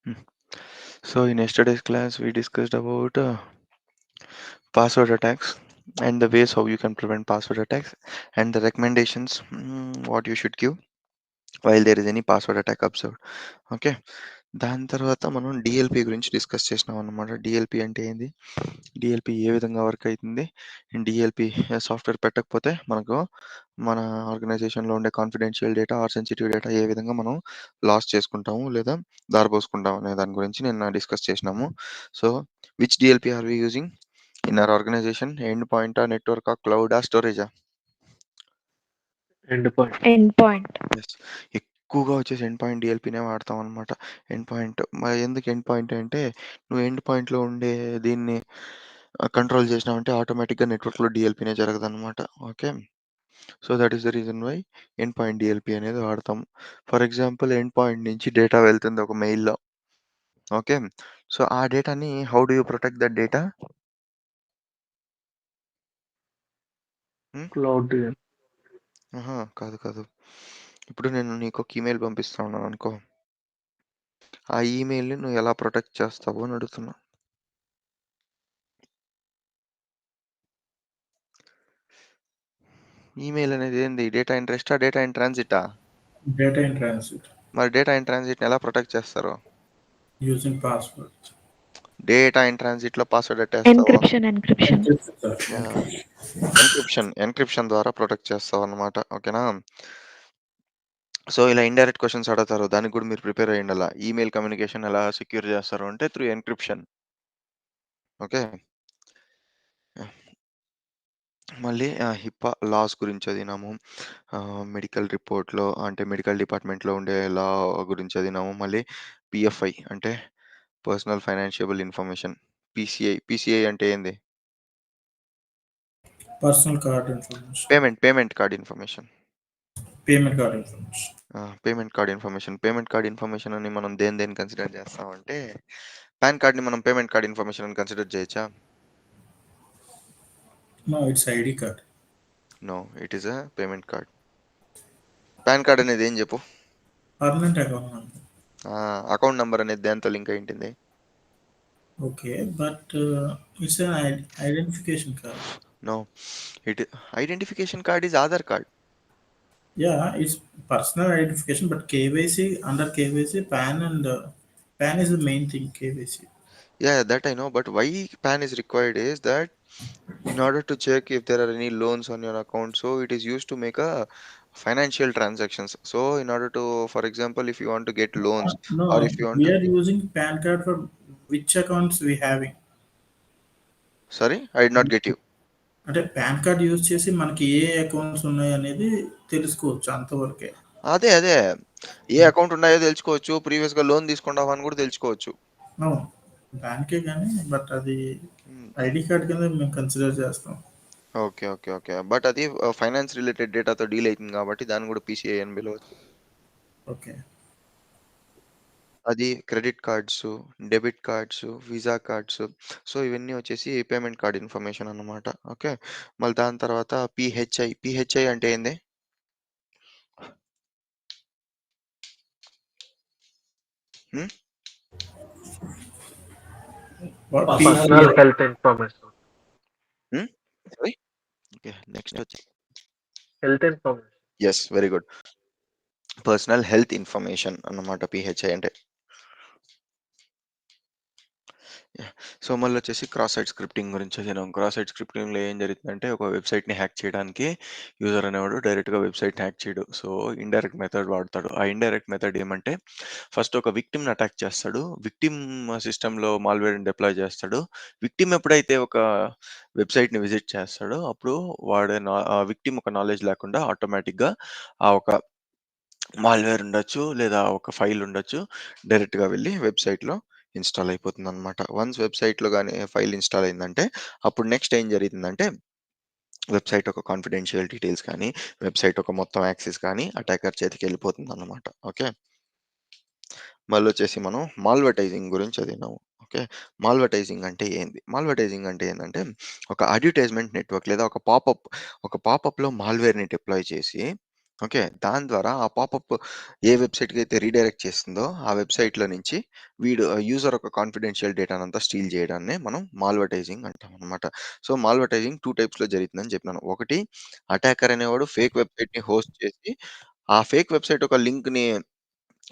Hmm. So in yesterday's class, we discussed about password attacks and the ways how you can prevent password attacks and the recommendations what you should give while there is any password attack observed. Okay. దాని తర్వాత మనం DLP గురించి discuss చేసినాం అన్నమాట. DLP అంటే ఏంది? DLP ఏ విధంగా work అవుతుంది? డిఎల్పి సాఫ్ట్వేర్ పెట్టకపోతే మనకు మన ఆర్గనైజేషన్లో ఉండే confidential data or sensitive data ఏ విధంగా మనం లాస్ చేసుకుంటాము లేదా దారిపోసుకుంటాము అనే దాని గురించి నిన్న డిస్కస్ చేసినాము. So which DLP are we using in our organisation? End పాయింటా, నెట్వర్కా, క్లౌడా, స్టోరేజా? End point. End point. Yes. ఎక్కువగా వచ్చేసి ఎండ్ పాయింట్ డీఎల్‌పీనే వాడతామనమాట. ఎండ్ పాయింట్ మరి ఎందుకు ఎండ్ పాయింట్ అంటే, నువ్వు ఎండ్ పాయింట్‌లో ఉండే దీన్ని కంట్రోల్ చేసినావంటే ఆటోమేటిక్‌గా నెట్వర్క్‌లో డీఎల్‌పీనే జరగదనమాట. Okay. So, that is the reason why end point DLP అనేది వాడతాం. ఫర్ ఎగ్జాంపుల్ ఎండ్ పాయింట్ నుంచి డేటా వెళ్తుంది ఒక మెయిల్‌లో. ఓకే. సో, ఆ డేటాని how do you protect that data? Hmm. Cloud అహా! కాదు. కాదు. ఇప్పుడు నేను నీకొక ఈమెయిల్ పంపిస్తా ఉన్నాననుకో. ఆ ఈమెయిల్‌ని నువ్వు ఎలా ప్రొటెక్ట్ చేస్తావు అని అడుగుతున్నా. ఈమెయిల్ అనేది ఏంది? డేటా ఇన్ రెస్టా? డేటా ఇన్ ట్రాన్సిటా? Data in transit మరి డేటా ఇన్ ట్రాన్సిట్‌ని ఎలా ప్రొటెక్ట్ చేస్తారు? using password. డేటా ఇన్ ట్రాన్సిట్‌లో పాస్వర్డ్ ఎట్టేస్తావు? Encryption Encryption, sir. Yeah! Encryption. Encryption ద్వారా ప్రొటెక్ట్ చేస్తావన్నమాట. ఓకేనా? సో, ఇలా ఇండైరెక్ట్ క్వెషన్స్ అడుగుతారు. దానికి కూడా మీరు ప్రిపేర్ అయ్యుండాల. ఈమెయిల్ కమ్యూనికేషన్ ఎలా సెక్యూర్ చేస్తారు అంటే త్రూ ఎన్క్రిప్షన్. ఓకే. యాహ్! మళ్ళీ హిప్పా లాస్ గురించి చదివినాము. మెడికల్ రిపోర్ట్‌లో అంటే మెడికల్ డిపార్ట్‌మెంట్‌లో ఉండే లా గురించి చదివినాము. మళ్ళీ పీఎఫ్ఐ అంటే పర్సనల్ ఫైనాన్షియబుల్ ఇన్ఫర్మేషన్. పీసీఐ అంటే ఏంది? Personal card information. Payment card information. Payment card information. Payment card information అని మనం దేన్ని కన్సిడర్ చేస్తామంటే, పాన్ కార్డ్‌ని మనం పేమెంట్ కార్డ్ ఇన్ఫర్మేషన్ అని కన్సిడర్ చేయొచ్చా? No, it's ID card. No. It is a payment card. PAN card అనేది ఏం చెప్పు? Permanent account number. Account number అనేది దేనితో లింక్ అయి ఉంటుంది? Okay, but it's an identification card. నో. Identification card is Aadhaar card. Yeah, it's personal identification, but KYC under KYC, PAN and PAN is the main thing. KYC. Yeah, that I know. But why PAN is required is that in order to check if there are any loans on your account, so it is used to make a financial transactions. So in order to, for example, if you want to get loans or No, if you want we to, are using PAN card for which accounts we having. sorry, I did not get you. అంటే pan card use చేసి మనకి ఏ accounts ఉన్నాయి అనేది తెలుసుకోవచ్చు అంతవరకే. అదే ఏ account ఉన్నాయో తెలుసుకోవచ్చు, ప్రీవియస్ గా లోన్ తీసుకున్నావా అని కూడా తెలుసుకోవచ్చు. అవును, బ్యాంకే కానీ బట్ అది Hmm. ఐడి కార్డ్ కింద మేము కన్సిడర్ చేస్తాం. ఓకే. బట్ అది ఫైనాన్స్ రిలేటెడ్ డేటాతో డీల్ అవుతుంది కాబట్టి దాన్ని కూడా పీసీఐ అని పిలవచ్చు. ఓకే, అది credit cards, debit cards, Visa cards. So ఇవన్నీ వచ్చేసి పేమెంట్ కార్డ్ ఇన్ఫర్మేషన్ అన్నమాట. ఓకే. మళ్ళీ దాని తర్వాత పిహెచ్ఐ అంటే ఏంది? Hmm? Personal health information. Hmm? Sorry. Okay. Next వచ్చి health information. Yes. Very good. Personal health information అన్నమాట పిహెచ్ఐ అంటే. యాహ్! సో మళ్ళొచ్చేసి క్రాస్ సైట్ స్క్రిప్టింగ్ గురించి చదివినాం. క్రాస్ సైట్ స్క్రిప్టింగ్‌లో ఏం జరుగుతుందంటే ఒక వెబ్‌సైట్‌ని హ్యాక్ చేయడానికి యూజర్ అనేవాడు డైరెక్ట్‌గా వెబ్‌సైట్‌ని హ్యాక్ చేయడు. సో ఇండైరెక్ట్ మెథడ్ వాడతాడు. ఆ ఇండైరెక్ట్ మెథడ్ ఏమంటే ఫస్ట్ ఒక విక్టిమ్‌ని అటాక్ చేస్తాడు. విక్టిమ్ సిస్టమ్‌లో మాల్‌వేర్‌ని డిప్లాయ్ చేస్తాడు. విక్టిమ్ ఎప్పుడైతే ఒక వెబ్‌సైట్‌ని విజిట్ చేస్తాడో అప్పుడు వాడు విక్టిమ్ ఒక నాలెడ్జ్ లేకుండా ఆటోమేటిక్‌గా ఆ ఒక మాల్‌వేర్ ఉండొచ్చు, లేదా ఒక ఫైల్ ఉండొచ్చు. డైరెక్ట్‌గా వెళ్లి వెబ్‌సైట్‌లో ఇన్‌స్టాల్ అయిపోతుందనమాట. వన్స్ వెబ్‌సైట్‌లో గాని ఫైల్ ఇన్‌స్టాల్ అయిందంటే, అప్పుడు నెక్స్ట్ ఏం జరిగిందంటే, వెబ్‌సైట్ యొక్క కాన్ఫిడెన్షియల్ డీటెయిల్స్ కానీ, వెబ్‌సైట్ యొక్క మొత్తం యాక్సెస్ కానీ అటాకర్ చేతికెళ్ళిపోతుందన్నమాట. ఓకే. మళ్ళొచ్చేసి మనం మాల్వర్టైజింగ్ గురించి చదివినాము. ఓకే. మాల్వర్టైజింగ్ అంటే ఏంది? మాల్వర్టైజింగ్ అంటే ఏందంటే, ఒక అడ్వర్టైజ్‌మెంట్ నెట్వర్క్ లేదా ఒక పాపప్‌లో మాల్‌వేర్‌ని డిప్లాయ్ చేసి, ఓకే. దాని ద్వారా ఆ పాపప్ ఏ వెబ్‌సైట్‌కి అయితే రీడైరెక్ట్ చేస్తుందో, ఆ వెబ్‌సైట్‌లో నుంచి యూజర్ యొక్క కాన్ఫిడెన్షియల్ డేటానంతా స్టీల్ చేయడాన్నే మనం మాల్‌వెర్టైజింగ్ అంటామనమాట. సో, మాల్‌వెర్టైజింగ్ 2 టైప్స్‌లో జరిగితుందని చెప్పినాను. ఒకటి అటాకర్ అనేవాడు ఫేక్ వెబ్‌సైట్‌ని హోస్ట్ చేసి, ఆ ఫేక్ వెబ్‌సైట్ ఒక లింక్‌ని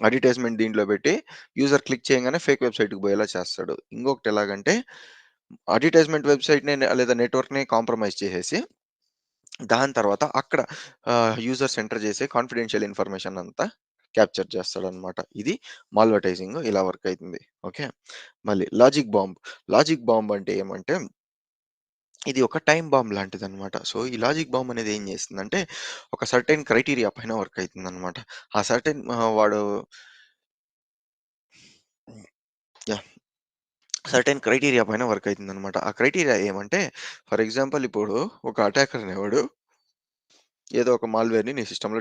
అడ్వర్టైజ్‌మెంట్ దీంట్లో పెట్టి, యూజర్ క్లిక్ చేయంగానే ఫేక్ వెబ్‌సైట్‌కి పోయేలా చేస్తాడు. ఇంకొకటి ఎలాగంటే, అడ్వర్టైజ్‌మెంట్ వెబ్‌సైట్‌ని లేదా నెట్వర్క్‌ని కాంప్రమైజ్ చేసేసి, దాని తర్వాత అక్కడ యూజర్స్ ఎంటర్ చేసే కాన్ఫిడెన్షియల్ ఇన్ఫర్మేషన్ అంతా క్యాప్చర్ చేస్తాడనమాట. ఇది మాల్‌వెర్టైజింగ్ ఇలా వర్క్ అయితుంది. ఓకే. మళ్ళీ లాజిక్ బాంబ్. లాజిక్ బాంబ్ అంటే ఏమంటే, ఇది ఒక టైమ్ బాంబ్ లాంటిదనమాట. సో, ఈ లాజిక్ బాంబ్ అనేది ఏం చేస్తుందంటే, ఒక సర్టెన్ క్రైటీరియా పైన వర్క్ అయితుందనమాట. ఆ సర్టెన్ వాడు యాహ్! సర్టెన్ క్రైటీరియా పైన వర్క్ అయితుందనమాట. ఆ క్రైటీరియా ఏమంటే, ఫర్ ఎగ్జాంపుల్ ఇప్పుడు ఒక అటాకర్ అనేవాడు ఏదో ఒక మాల్‌వేర్‌ని నీ సిస్టమ్‌లో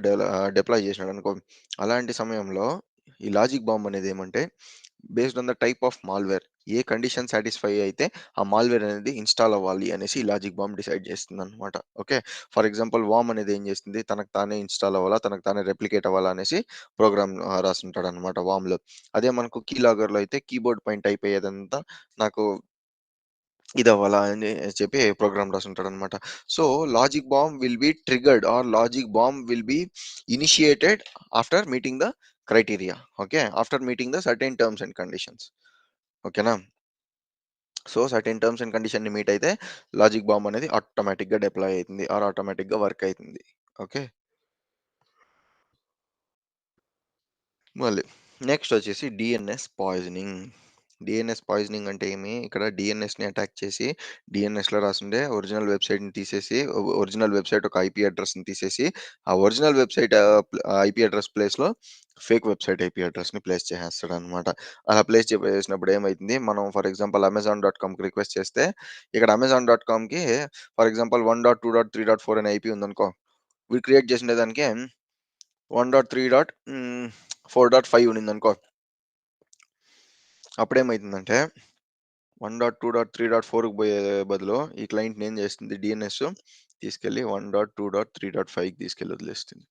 డిప్లాయ్ చేసినాడనుకో. అలాంటి సమయంలో ఈ లాజిక్ బాంబ్ అనేది ఏమంటే, based on the type of malware ఏ కండిషన్ సాటిస్ఫై అయితే ఆ మాల్‌వేర్ అనేది ఇన్‌స్టాల్ అవ్వాలి అనేసి ఈ లాజిక్ బాంబ్ డిసైడ్ చేస్తుందనమాట. ఓకే. ఫర్ ఎగ్జాంపుల్ వార్మ్ అనేది ఏం చేస్తుంది, తనకు తానే ఇన్‌స్టాల్ అవ్వాలా, తనకు తానే రెప్లికేట్ అవ్వాలా అనేసి ప్రోగ్రామ్ రాసుంటాడనమాట వార్మ్‌లో. అదే మనకు కీ లాగర్‌లో అయితే కీబోర్డ్ పైన టైప్ అయ్యేదంతా నాకు ఇదవ్వాలా అని చెప్పి ప్రోగ్రామ్ రాసుంటాడనమాట. So, logic bomb will be triggered or logic bomb will be initiated after meeting the criteria. Okay. After meeting the certain terms and conditions. ఓకేనా? సో, సర్టెన్ టర్మ్స్ అండ్ కండిషన్‌ని meet అయితే logic bomb అనేది ఆటోమేటిక్‌గా deploy అయితుంది are ఆటోమేటిక్‌గా work అయితుంది. Okay. మళ్ళీ next వచ్చేసి డీఎన్ఎస్ పాయిజనింగ్. డీఎన్ఎస్ పాయిజనింగ్ అంటే ఏమి? ఇక్కడ డీఎన్ఎస్‌ని అటాక్ చేసి, డీఎన్ఎస్‌లో రాసుండే ఒరిజినల్ వెబ్‌సైట్‌ని తీసేసి, ఒరిజినల్ వెబ్‌సైట్ ఒక ఐపీ అడ్రెస్‌ని తీసేసి, ఆ ఒరిజినల్ వెబ్‌సైట్ ఐపీ అడ్రెస్ ప్లేస్‌లో ఫేక్ వెబ్‌సైట్ ఐపీ అడ్రెస్‌ని ప్లేస్ చేసేస్తాడనమాట. అలా ప్లేస్ చేసేసినప్పుడు ఏమైతుంది? మనం ఫర్ ఎగ్జాంపుల్ అమెజాన్ డాట్ కామ్‌కి రిక్వెస్ట్ చేస్తే, ఇక్కడ అమెజాన్ డాట్ కామ్‌కి ఫర్ ఎగ్జాంపుల్ 1.2.3.4 అనే ఐపీ ఉందనుకో. వీడు క్రియేట్ చేసిండే దానికి 1.3.4.5 ఉండిందనుకో. అప్పుడేమైతుందంటే 1.2.3.4కి పోయే బదులు ఈ క్లయింట్‌ని ఏం చేస్తుంది డీఎన్ఎస్ తీసుకెళ్ళి 1.2.3.5కి తీసుకెళ్ళి వదిలేస్తుంది.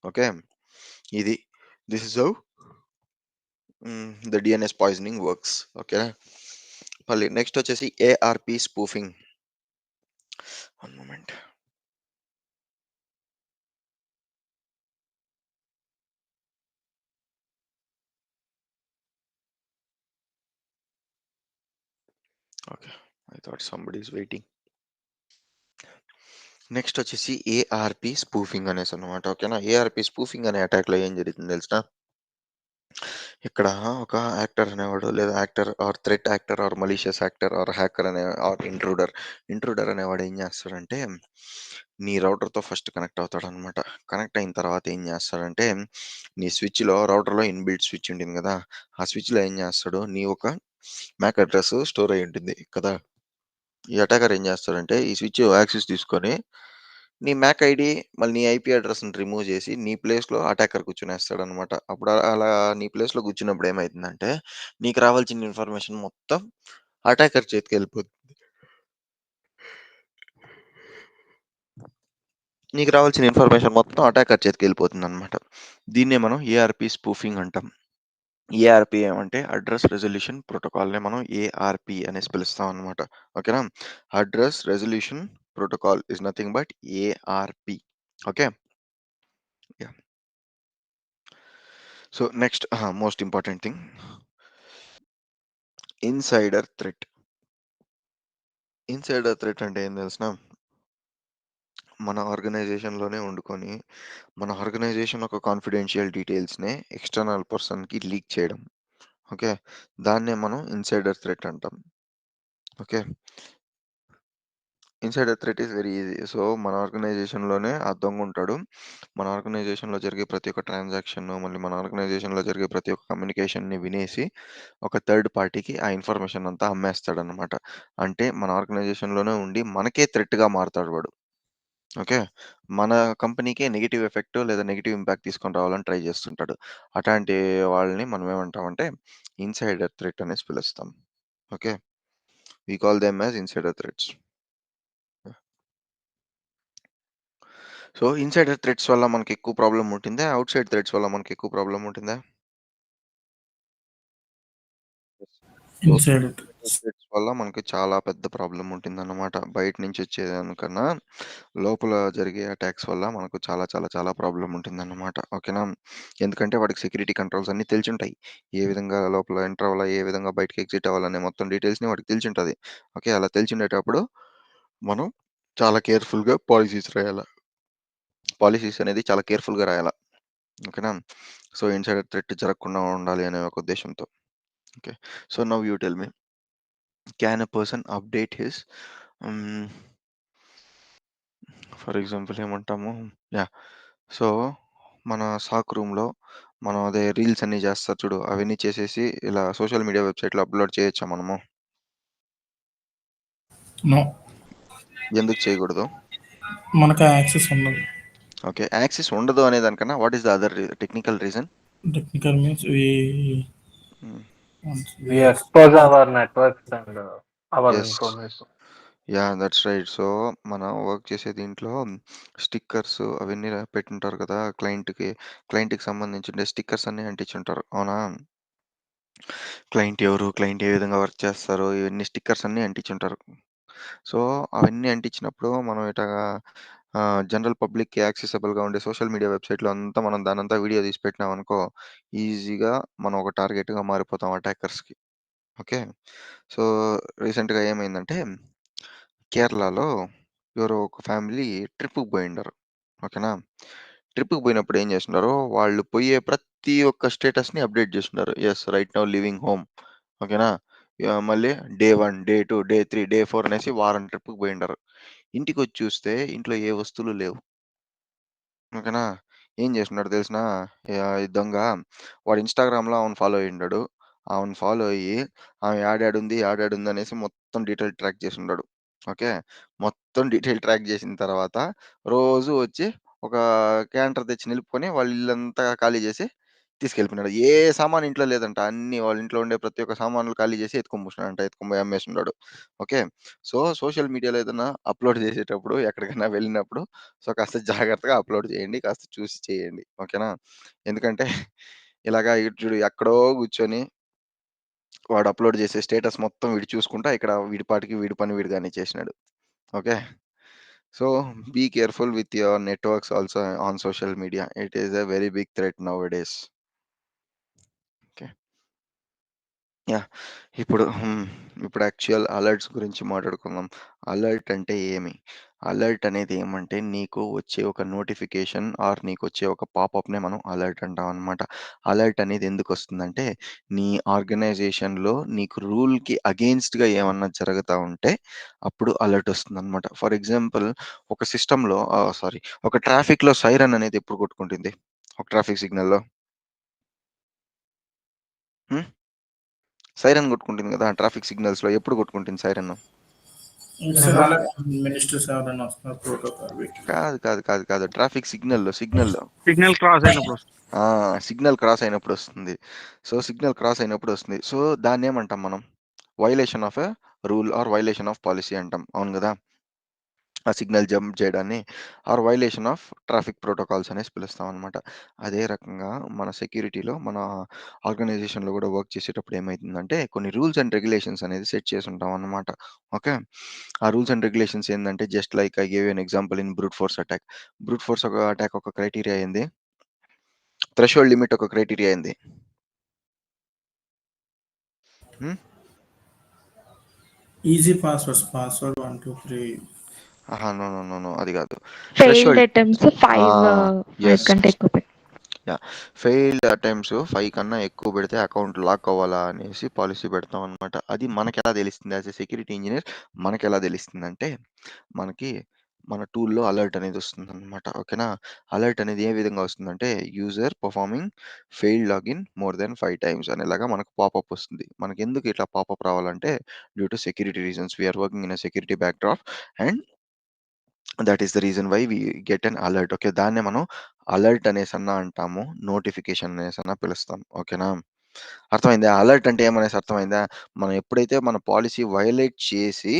ఓకే. ఇది. This is how the DNS poisoning works. ఓకేనా? మళ్ళీ నెక్స్ట్ వచ్చేసి ARP spoofing. One moment. Okay. I thought somebody is waiting. Next వచ్చేసి ఏఆర్‌పి స్పూఫింగ్ అనేసనమాట. ఓకేనా? ఏఆర్‌పి స్పూఫింగ్ అనే అటాక్‌లో ఏం జరుగుతుందో తెలుసా? ఇక్కడ ఒక యాక్టర్ అనేవాడు లేదా actor are threat actor are malicious actor are hacker అనే ఆర్ ఇంట్రూడర్ అనేవాడు ఏం చేస్తాడంటే నీ రౌటర్‌తో ఫస్ట్ కనెక్ట్ అవుతాడనమాట. కనెక్ట్ అయిన తర్వాత ఏం చేస్తాడంటే నీ స్విచ్‌లో రౌటర్‌లో ఇన్‌బిల్ట్ స్విచ్ ఉంటుంది కదా! ఆ స్విచ్‌లో ఏం చేస్తాడు నీ ఒక మ్యాక్ అడ్రెస్ స్టోర్ అయ్యి ఉంటుంది కదా! ఈ అటాకర్ ఏం చేస్తాడంటే ఈ స్విచ్ యాక్సెస్ తీసుకొని నీ మ్యాక్ ఐడీ మళ్ళీ నీ ఐపీ అడ్రెస్‌ని రిమూవ్ చేసి నీ ప్లేస్‌లో అటాకర్ కూర్చొనేస్తాడనమాట. అప్పుడు అలా నీ ప్లేస్‌లో కూర్చున్నప్పుడు ఏమైతుందంటే నీకు రావాల్సిన ఇన్ఫర్మేషన్ మొత్తం అటాకర్ చేతికెళ్ళిపోద్ది. నీకు రావాల్సిన ఇన్ఫర్మేషన్ మొత్తం అటాకర్ చేతికెళ్ళిపోతుందనమాట. దీన్నే మనం ఏఆర్‌పి స్పూఫింగ్ అంటాం. ఏఆర్‌పి ఏమంటే అడ్రెస్ రిజల్యూషన్ ప్రోటోకాల్‌నే మనం ఏఆర్‌పి అనేసి పిలుస్తాం అనమాట. ఓకేనా? Address resolution protocol is nothing but ARP. Okay. Yeah! So, next most important thing insider threat. Insider threat అంటే ఏం తెలుసునా? మన ఆర్గనైజేషన్‌లోనే ఉండుకొని, మన ఆర్గనైజేషన్ యొక్క కాన్ఫిడెన్షియల్ డీటెయిల్స్‌నే ఎక్స్‌టర్నల్ పర్సన్‌కి లీక్ చేయడం. ఓకే. దాన్నే మనం ఇన్‌సైడర్ థ్రెట్ అంటాం. Okay. Insider threat is very easy. So, మన ఆర్గనైజేషన్‌లోనే ఆ దొంగుంటాడు. మన ఆర్గనైజేషన్‌లో జరిగే ప్రతి ఒక్క ట్రాన్సాక్షను, మళ్ళీ మన ఆర్గనైజేషన్‌లో జరిగే ప్రతి ఒక్క కమ్యూనికేషన్‌ని వినేసి, ఒక థర్డ్ పార్టీకి ఆ ఇన్ఫర్మేషన్ అంతా అమ్మేస్తాడనమాట. అంటే మన ఆర్గనైజేషన్‌లోనే ఉండి మనకే థ్రెట్‌గా మారతాడు వాడు. ఓకే. మన కంపెనీకే నెగెటివ్ ఎఫెక్ట్ లేదా నెగెటివ్ ఇంపాక్ట్ తీసుకొని రావాలని ట్రై చేస్తుంటాడు. అటాంటి వాళ్ళని మనం ఏమంటామంటే ఇన్‌సైడర్ థ్రెట్ అనేసి పిలుస్తాం. Okay. We call them as insider threats. So, insider threats వల్ల మనకెక్కువ ప్రాబ్లమ్ ఉంటుందా? ఔట్‌సైడ్ థ్రెట్స్ వల్ల మనకెక్కువ ప్రాబ్లమ్ ఉంటుందా? So, inside it. Insider threats వల్ల మనకి చాలా పెద్ద ప్రాబ్లమ్ ఉంటుందన్నమాట. బయట నుంచి వచ్చేదానికన్నా లోపల జరిగే అటాక్స్ వల్ల మనకు చాలా చాలా చాలా ప్రాబ్లమ్ ఉంటుందన్నమాట. ఓకేనా? ఎందుకంటే వాడికి సెక్యూరిటీ కంట్రోల్స్ అన్నీ తెలిసుంటాయి. ఏ విధంగా లోపల ఎంటర్ అవ్వాలా? ఏ విధంగా బయటికి ఎగ్జిట్ అవ్వాలనే మొత్తం డీటెయిల్స్‌ని వాడికి తెలిసుంటది. ఓకే. అలా తెలిసుండేటప్పుడు మనం చాలా కేర్‌ఫుల్‌గా పాలిసీస్ రాయాల. పాలిసీస్ అనేది చాలా కేర్‌ఫుల్‌గా రాయాల. ఓకేనా? సో, ఇన్‌సైడర్ థ్రెట్ జరగకుండా ఉండాలి అనే ఒక ఉద్దేశ్యంతో. Okay. So, now you tell me can a person update his హ్మ్. ఫర్ ఎగ్జాంపుల్ ఏమంటాము? యాహ్! సో, మన సాక్ రూమ్‌లో మనం అదే రీల్స్ అన్నీ చేస్తారు చూడు. అవన్నీ చేసేసి ఇలా సోషల్ మీడియా వెబ్‌సైట్‌లో అప్‌లోడ్ చేయొచ్చా మనము? నో. ఎందుకు చేయకూడదు? మనకు ఆ యాక్సెస్ ఉండదు. ఓకే. యాక్సెస్ ఉండదు అనే దానికన్నా what is the other technical reason? Technical means we hmm. We expose our networks and our yes. information. Yeah! That's right. So, మనం వర్క్ చేసే దీంట్లో స్టిక్కర్స్ అవన్నీ పెట్టుంటారు కదా! క్లయింట్‌కి సంబంధించిన స్టిక్కర్స్ అన్నీ అంటించుంటారు. అవునా? క్లయింట్ ఎవరు? క్లయింట్ ఏ విధంగా వర్క్ చేస్తారు? ఇవన్నీ స్టిక్కర్స్ అన్నీ అంటించుంటారు. సో, అవన్నీ అంటించినప్పుడు మనం ఇట్లాగా జనరల్ పబ్లిక్‌కి యాక్సెసిబుల్‌గా ఉండే సోషల్ మీడియా వెబ్‌సైట్‌లో అంతా మనం దాన్నంతా వీడియో తీసి పెట్టినామనుకో, ఈజీగా మనం ఒక టార్గెట్‌గా మారిపోతాం అటాకర్స్‌కి. ఓకే. సో, రీసెంట్‌గా ఏమైందంటే కేరళలో ఎవరో ఒక ఫ్యామిలీ ట్రిప్‌కి పోయిండారు. ఓకేనా? ట్రిప్‌కి పోయినప్పుడు ఏం చేస్తున్నారు, వాళ్ళు పోయే ప్రతి ఒక్క స్టేటస్‌ని అప్‌డేట్ చేస్తున్నారు. Yes. Right now living home. ఓకేనా? మళ్ళీ డే 1, డే 2, డే 3, డే 4 అనేసి వారం ట్రిప్‌కి పోయిండారు. ఇంటికొచ్చి చూస్తే ఇంట్లో ఏ వస్తువులు లేవు. ఓకేనా? ఏం చేస్తున్నాడో తెలిసినా ఈ దొంగ వాడు ఇన్‌స్టాగ్రామ్‌లో ఆమెను ఫాలో అయ్యుండాడు. ఆమెను ఫాలో అయ్యి ఆమె యాడాడుంది, యాడాడుంది అనేసి మొత్తం డీటెయిల్ ట్రాక్ చేసుండాడు. ఓకే. మొత్తం డీటెయిల్ ట్రాక్ చేసిన తర్వాత రోజు వచ్చి ఒక క్యాంటర్ తెచ్చి నిలుపుకొని వాళ్ళ ఇల్లంతా ఖాళీ చేసి తీసుకెళ్ళిపోయినాడు. ఏ సామాను ఇంట్లో లేదంట. అన్నీ వాళ్ళ ఇంట్లో ఉండే ప్రతి ఒక్క సామాన్లు ఖాళీ చేసి ఎత్తుకొని పోతున్నాడంట. ఎత్తుకొని పోయి అమ్మేసున్నాడు. ఓకే. సో, సోషల్ మీడియాలో ఏదన్నా అప్‌లోడ్ చేసేటప్పుడు ఎక్కడికైనా వెళ్ళినప్పుడు సో, కాస్త జాగ్రత్తగా అప్‌లోడ్ చేయండి. కాస్త చూసి చేయండి. ఓకేనా? ఎందుకంటే ఇలాగ ఇటు చూడు ఎక్కడో కూర్చొని వాడు అప్‌లోడ్ చేసే స్టేటస్ మొత్తం వీడు చూసుకుంటా ఇక్కడ వీడి పాటికి వీడి పని వీడు కానిచ్చేసినాడు. Okay. So, be careful with your networks also on social media. It is a very big threat nowadays. Okay. Yeah! ఇప్పుడు యాక్చువల్ అలర్ట్స్ గురించి మాట్లాడుకుందాం. అలర్ట్ అంటే ఏమి? అలర్ట్ అనేది ఏమంటే నీకు వచ్చే ఒక నోటిఫికేషన్ ఆర్ నీకొచ్చే ఒక పాపప్‌నే మనం అలర్ట్ అంటాం అనమాట. అలర్ట్ అనేది ఎందుకొస్తుందంటే నీ ఆర్గనైజేషన్‌లో నీకు రూల్‌కి అగెయిన్స్ట్‌గా ఏమన్నా జరుగుతా ఉంటే అప్పుడు అలర్ట్ వస్తుందనమాట. ఫర్ ఎగ్జాంపుల్ ఒక సిస్టమ్‌లో ఒక ట్రాఫిక్‌లో సైరన్ అనేది ఎప్పుడు కొట్టుకుంటుంది? ఒక ట్రాఫిక్ సిగ్నల్‌లో. హ్మ్. సైరన్ కొట్టుకుంటుంది గదా! ట్రాఫిక్ సిగ్నల్స్‌లో ఎప్పుడు కొట్టుకుంటుంది సైరను? It's Never. మినిస్టర్స్ ఎవరైనా వస్తున్నారు ప్రోటోకాల్ వీటికి. కాదు. ట్రాఫిక్ సిగ్నల్‌లో. సిగ్నల్ క్రాస్ అయినప్పుడు వస్తుంది. ఆ! సిగ్నల్ క్రాస్ అయినప్పుడొస్తుంది. సో, సిగ్నల్ క్రాస్ అయినప్పుడొస్తుంది. సో, దాన్నేమంటాం మనం? Violation of a rule or violation of policy అంటాం. అవును గదా! ఆ సిగ్నల్ జంప్ చేయడాన్ని or violation of traffic protocols అనేసి పిలుస్తామనమాట. అదే రకంగా మన సెక్యూరిటీలో మన ఆర్గనైజేషన్‌లో గూడా వర్క్ చేసేటప్పుడు ఏమైతుందంటే కొన్ని రూల్స్ అండ్ రెగ్యులేషన్స్ అనేది సెట్ చేసుంటామనమాట. ఓకే. ఆ రూల్స్ అండ్ రెగ్యులేషన్స్ ఏందంటే just like I gave you an example in brute force attack. Brute force attack ఒక క్రైటీరియా ఏంది? థ్రెషోల్డ్ లిమిట్ ఒక క్రైటీరియా ఏంది? హ్మ్. Easy password 1, 2, 3. ఆహా! నో. అది గాదు. ఫెయిల్డ్ థ్రెషోల్డ్ అటెంప్ట్స్ ఆ! 5 యెస్. కంటే ఎక్కువ పెట్ యాహ్! ఫెయిల్డ్ అటెంప్ట్స్ 5 కన్నా ఎక్కువ పెడితే అకౌంట్ లాక్ అవ్వాలా అనేసి పాలిసీ పెడతామనమాట. అది మనకెలా తెలుస్తుంది? యాస్ ఎ సెక్యూరిటీ ఇంజినీర్ మనకెలా తెలుస్తుందంటే, మనకి మన టూల్‌లో అలర్ట్ అనేది వస్తుందనమాట. ఓకేనా? అలర్ట్ అనేది ఏ విధంగా వస్తుందంటే, user performing failed login more than 5 times అనేలాగా మనకు పాపప్ వస్తుంది. మనకెందుకు ఇట్లా పాపప్ రావాలంటే, due to security reasons. We are working in a security backdrop and that is the reason why we get an alert. Okay. దాన్నే మనం alert అనేసన్నా అంటాము. Notification అనేసన్నా పిలుస్తాం. ఓకేనా? అర్థమైందా? అలర్ట్ అంటే ఏమనేసి అర్థమైందా? మనం ఎప్పుడైతే మన పాలిసీ వయలేట్ చేసి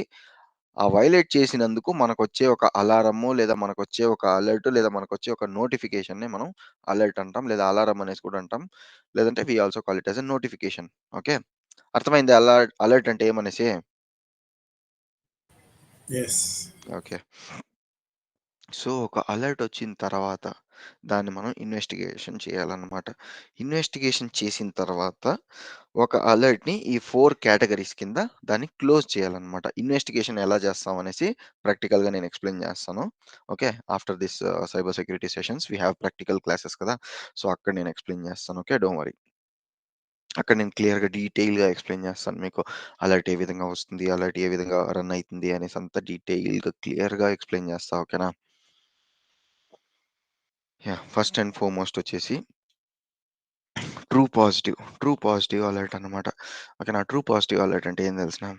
ఆ వైలేట్ చేసినందుకు మనకొచ్చే ఒక అలారము, లేదా మనకొచ్చే ఒక అలర్ట్, లేదా మనకొచ్చే ఒక నోటిఫికేషన్‌ని మనం అలర్ట్ అంటాం. లేదా అలారం అనేసి కూడా అంటాం. లేదంటే we also call it as a notification. Okay. అర్థమైందా అలర్ట్ అంటే ఏమనేసి? Yes. ఓకే. సో, ఒక అలర్ట్ వచ్చిన తర్వాత దాన్ని మనం ఇన్వెస్టిగేషన్ చేయాలన్నమాట. ఇన్వెస్టిగేషన్ చేసిన తర్వాత ఒక అలర్ట్‌ని ఈ 4 కేటగరీస్ కింద దాన్ని క్లోజ్ చేయాలన్నమాట. ఇన్వెస్టిగేషన్ ఎలా చేస్తాం అనేసి ప్రాక్టికల్‌గా నేను ఎక్స్‌ప్లెయిన్ చేస్తాను. Okay. After this cyber security sessions we have practical classes కదా! సో, అక్కడ నేను ఎక్స్‌ప్లెయిన్ చేస్తాను. ఓకే. Don't worry. అక్కడ నేను క్లియర్‌గా డీటెయిల్‌గా ఎక్స్‌ప్లెయిన్ చేస్తాను మీకు. అలర్ట్ ఏ విధంగా వస్తుంది? అలర్ట్ ఏ విధంగా రన్ అయితుంది? అనేసి అంతా డీటెయిల్‌గా క్లియర్‌గా ఎక్స్‌ప్లెయిన్ చేస్తా. ఓకేనా? యాహ్! ఫస్ట్ అండ్ ఫార్‌మోస్ట్ వచ్చేసి ట్రూ పాజిటివ్ అలర్ట్ అన్నమాట. ఓకేనా? ట్రూ పాజిటివ్ అలర్ట్ అంటే ఏం తెలుసునా?